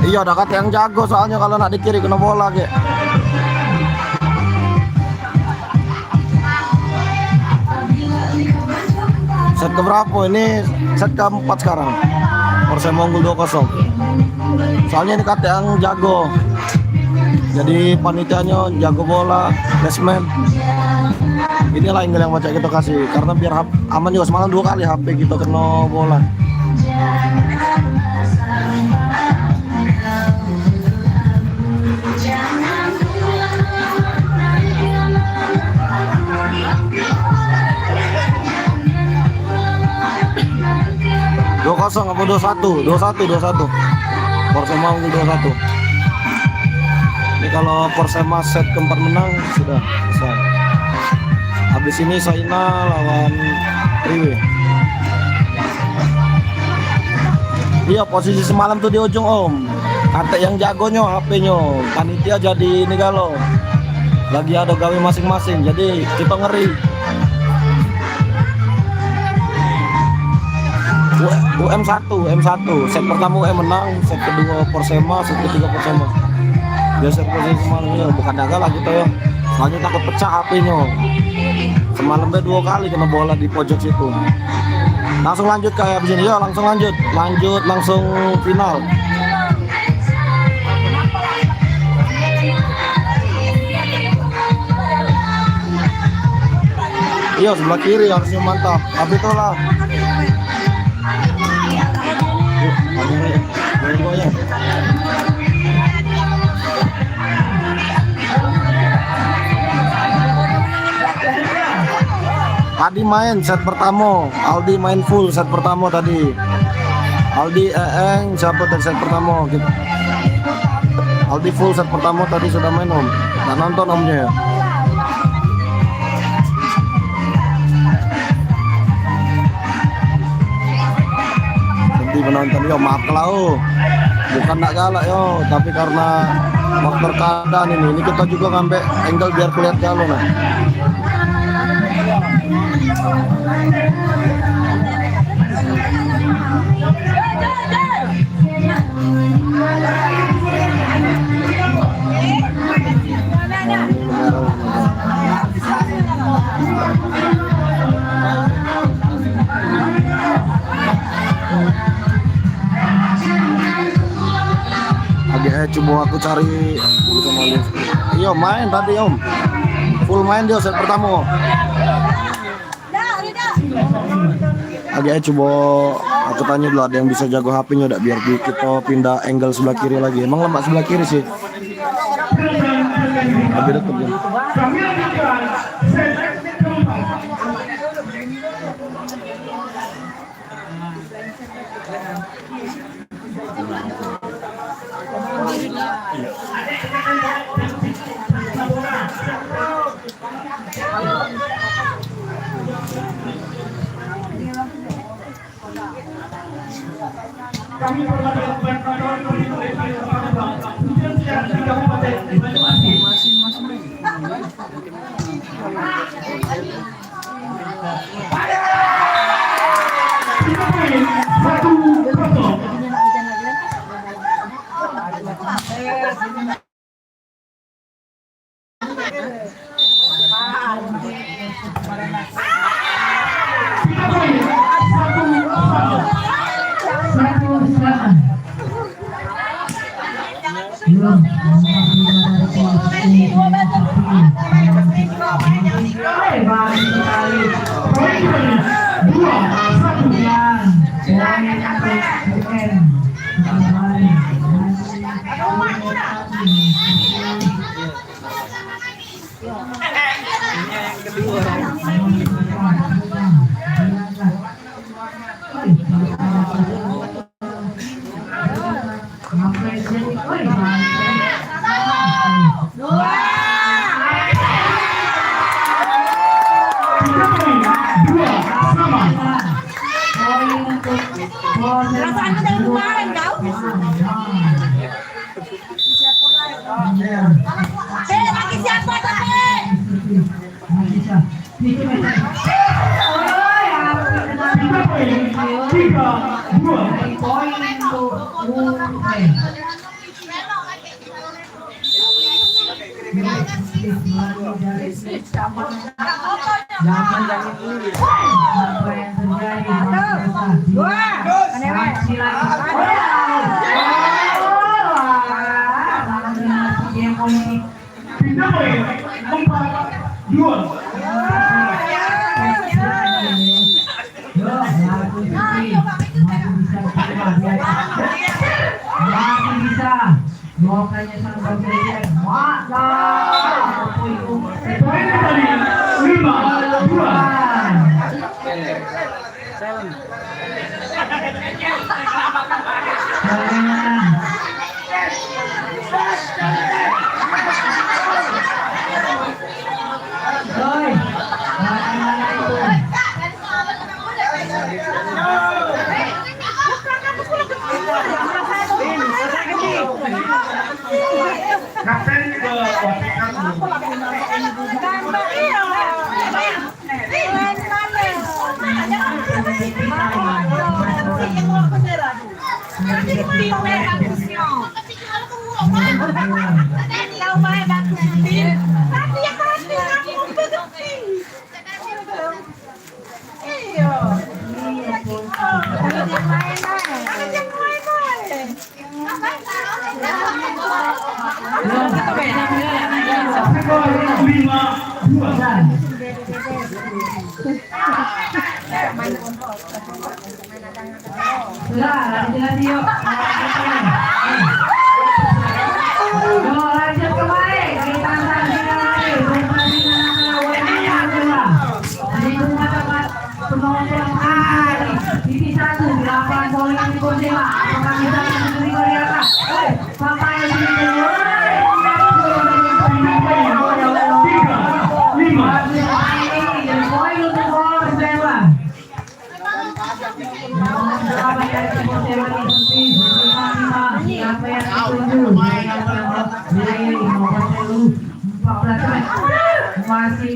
Iya, ada kata yang jago soalnya kalau nak di kiri kena bola kayak. Set keberapa ini? Set keempat sekarang. Persema unggul 2-0. Soalnya ini kata yang jago. Jadi panitianya jago bola, basement. Inilah angle yang macam kita kasih karena biar aman juga. Semalam 2 kali HP kita kena bola. Kosong apa 21? 21. Persema unggul 21. Ini kalau Persema set keempat menang sudah selesai. Habis ini Saina lawan Triwe. Iya, posisi semalam tuh di ujung om. Kata yang jagonya HP-nya, panitia jadi ini galau. Lagi ada gawe masing-masing, jadi kita ngeri. UM1, set pertama UM menang, set kedua Persema, set ketiga Persema. Biasa posisi semalam ya, bukan daga lah gitu ya. Soalnya takut pecah HP-nya. Semalam 2 kali kena bola di pojok situ. Langsung lanjut kayak begini, ya langsung lanjut langsung final. Iya sebelah kiri harusnya mantap, tapi itulah. Tadi main set pertama, Aldi main full set pertama tadi. Aldi siapa tadi set pertama? Aldi full set pertama tadi sudah main om. Nggak nonton omnya ya? Sedih penonton yo, maaf kalau bukan nggak galak yo, tapi karena faktor keadaan ini kita juga ngambil angle biar kulihat galau nah. Coba aku cari sama lihat. Iya main tadi om, full main dia set pertama. Agak coba aku tanya dulu ada yang bisa jago HP-nya udah biar kita pindah angle sebelah kiri lagi. Emang lembak sebelah kiri sih. Lebih dekat ya. Kami berlakukan Kabupaten Rasanya dari kemarin kau. Lagi siapa tapi? Tim yang bagusnya. Tahu baik bagus tim. Tapi yang pasti aku mau tim. Iya. Ada yang main Lanjut yuk. Lanjut kembali. Kita penonton hari TV 1 8 poin di Korsela. Apakah bisa mencuri gol di atas? Sampai di sini. Poin untuk Korsela. Siapa yang Korsela ini? Siapa yang dituju? Masih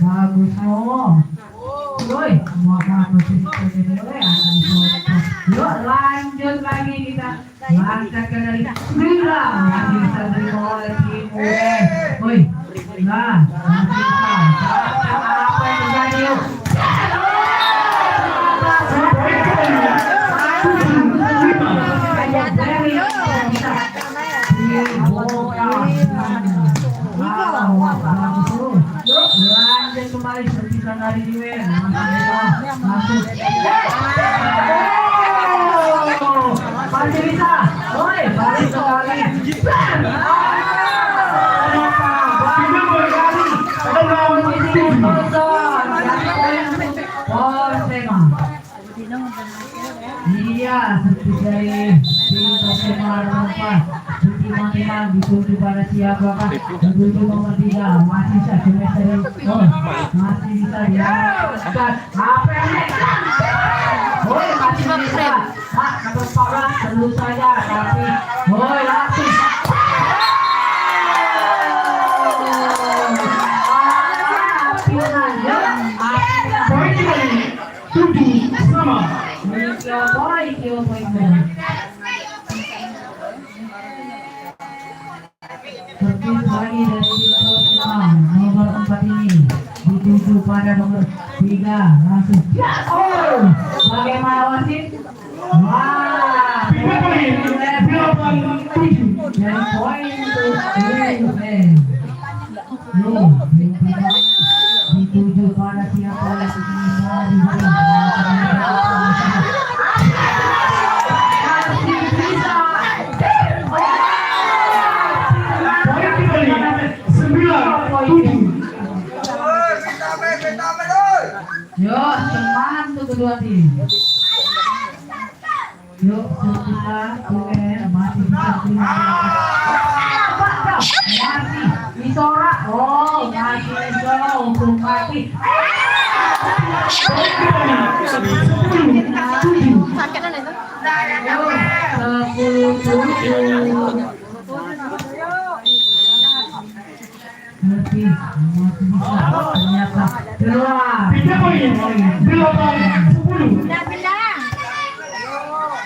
bagus yuk lanjut lagi kita langkahkan dari Bila masih bisa terima oleh tim UN. Nah masih bisa apa yang terjadi yuk lanjut kembali serpisan dari UN masuk masih bisa balik sekali iya seperti dari tim Persema Rempa timang-timang dituju pada siapakah dituju nomor 3 masih bisa semester masih bisa diangkat apa yang masih bisa nomor 14 perlu saja tapi langsung lagi dari nomor 4 ini dituju pada nomor 3 langsung bagaimana wasit? Wah, poin dan poin untuk dituju pada siapa yuk semangat untuk kedua tim yuk kita masih bisa masih Isora masih Isora untuk mati Sakitnya itu. 10-7 lebih masih bisa ternyata keluar 3 poin 8-10 Pindah.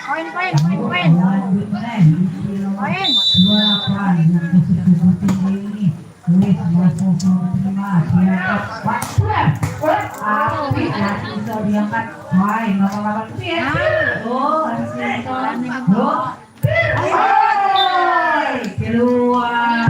Poin. lanjut Poin. 28 yang tersebut ini tulis terima siap api masih bisa diangkat main ngapa-ngapain keluar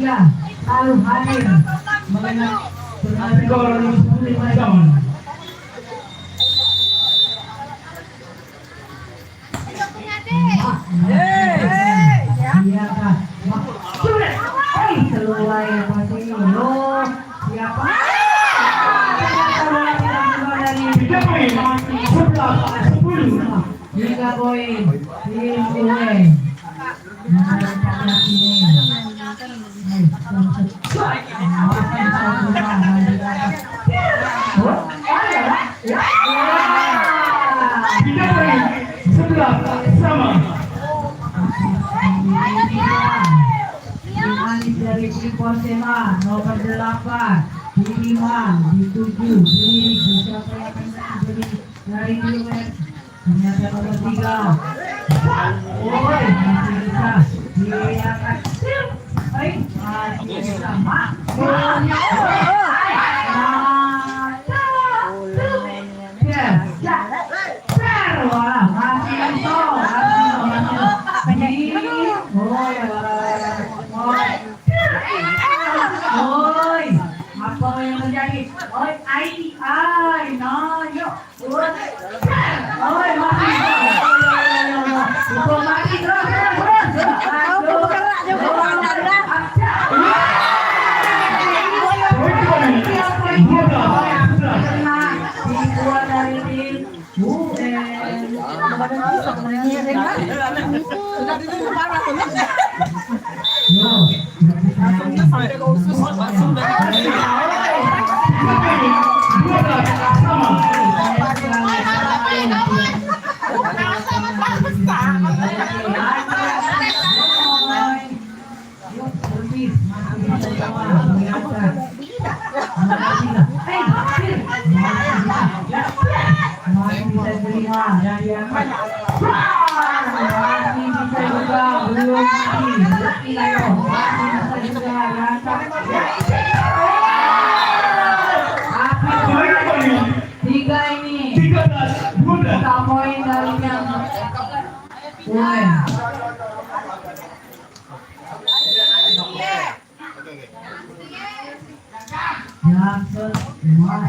dia selalu hadir mengingat Skor 5 jam. Iya kan? Sudah. Keluar ya pasti lo. Siapa? Tiga poin. 11-10. 3 poin. Tim gue. Nah, Tiga poin. 11 sama. Finalis dari tim Persema nomor 8 Diliman dituju diri siapa yang akan menjadi dari tim ternyata nomor 3. Oi masih bisa diakan. Masih bisa mak. Wah, masih bisa. Oi, apa yang terjadi? Oi, no, yuk. Oi, mati. Itu mati terus. Dikeluar dari tim masih bisa terima dari yang masih bisa juga belum mati ayo masih bisa juga rasa tiga ini 13-12. poin dari yang poin yang semua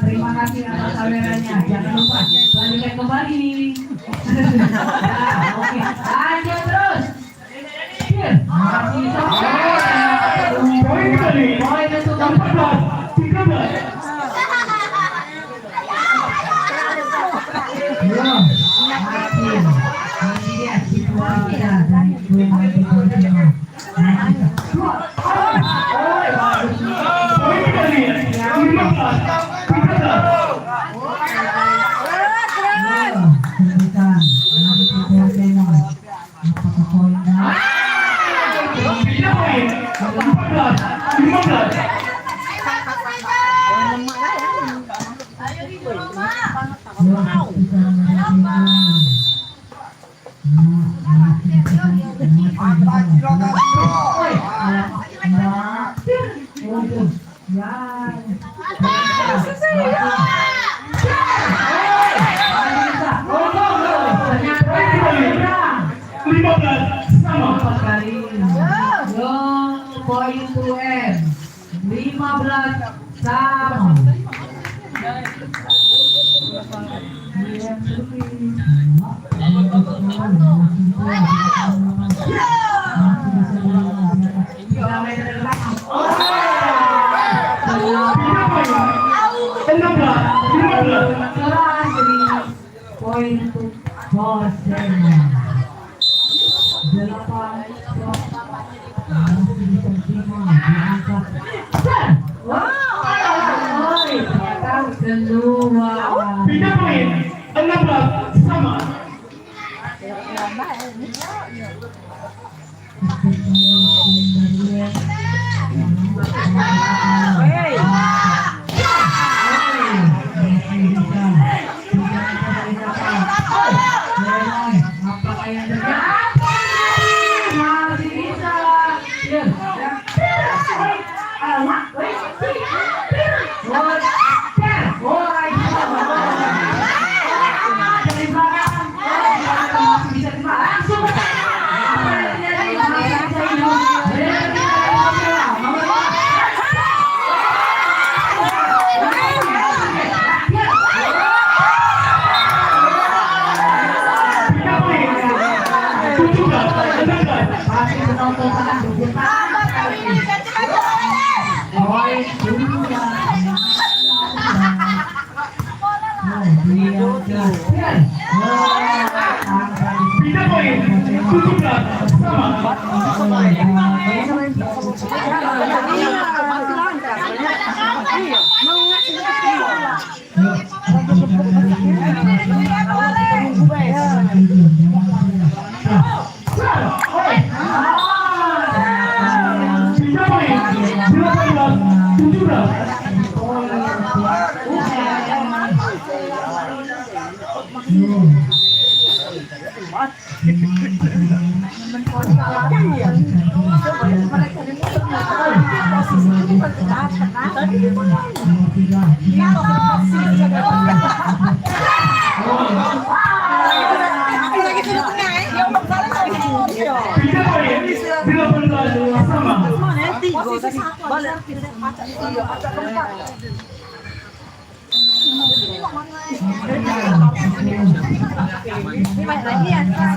terima kasih atas kameranya. Jangan lupa balikan kembali. Oke, lanjut terus. Masih Poin kembali. poin untuk 14-13. Masih dia situasi dari Persema. Poin kembali. 15-13. Tiga poin. 14-15. Poin to end 15 sama. Poin untuk Persema 8 masih diterima diangkat. Kedua. 3 poin. 16 sama. Apakah yang terjadi? Masih bisa.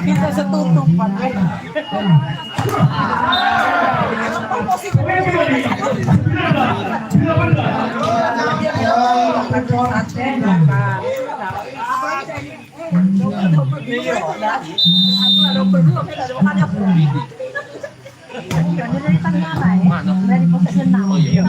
Kita setutup dari Tangerang ya, dari Poseidon. Oh iya.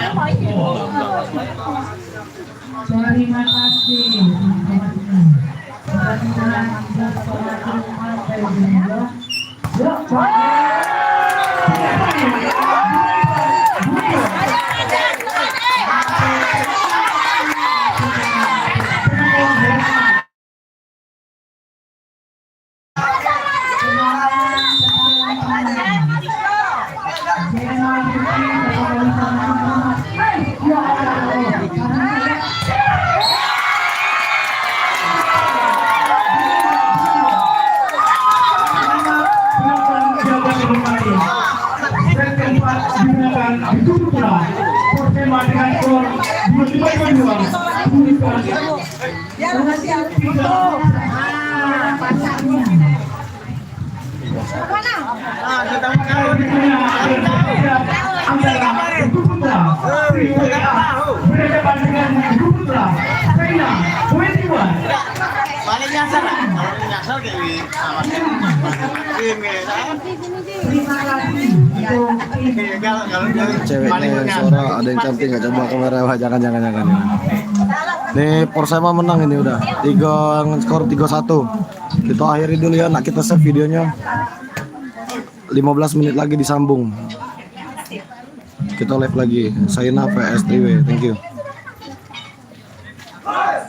Terima kasih. Balik nyasar lah. Kalau nyasar kayak gini. Ceweknya suara ada yang cantik nggak, coba kamera. Wah, jangan. Nih Persema menang ini udah 3 skor 3-1. Kita akhiri dulu ya, nak kita save videonya. 15 menit lagi disambung. Kita live lagi. Saya PS3W. Thank you.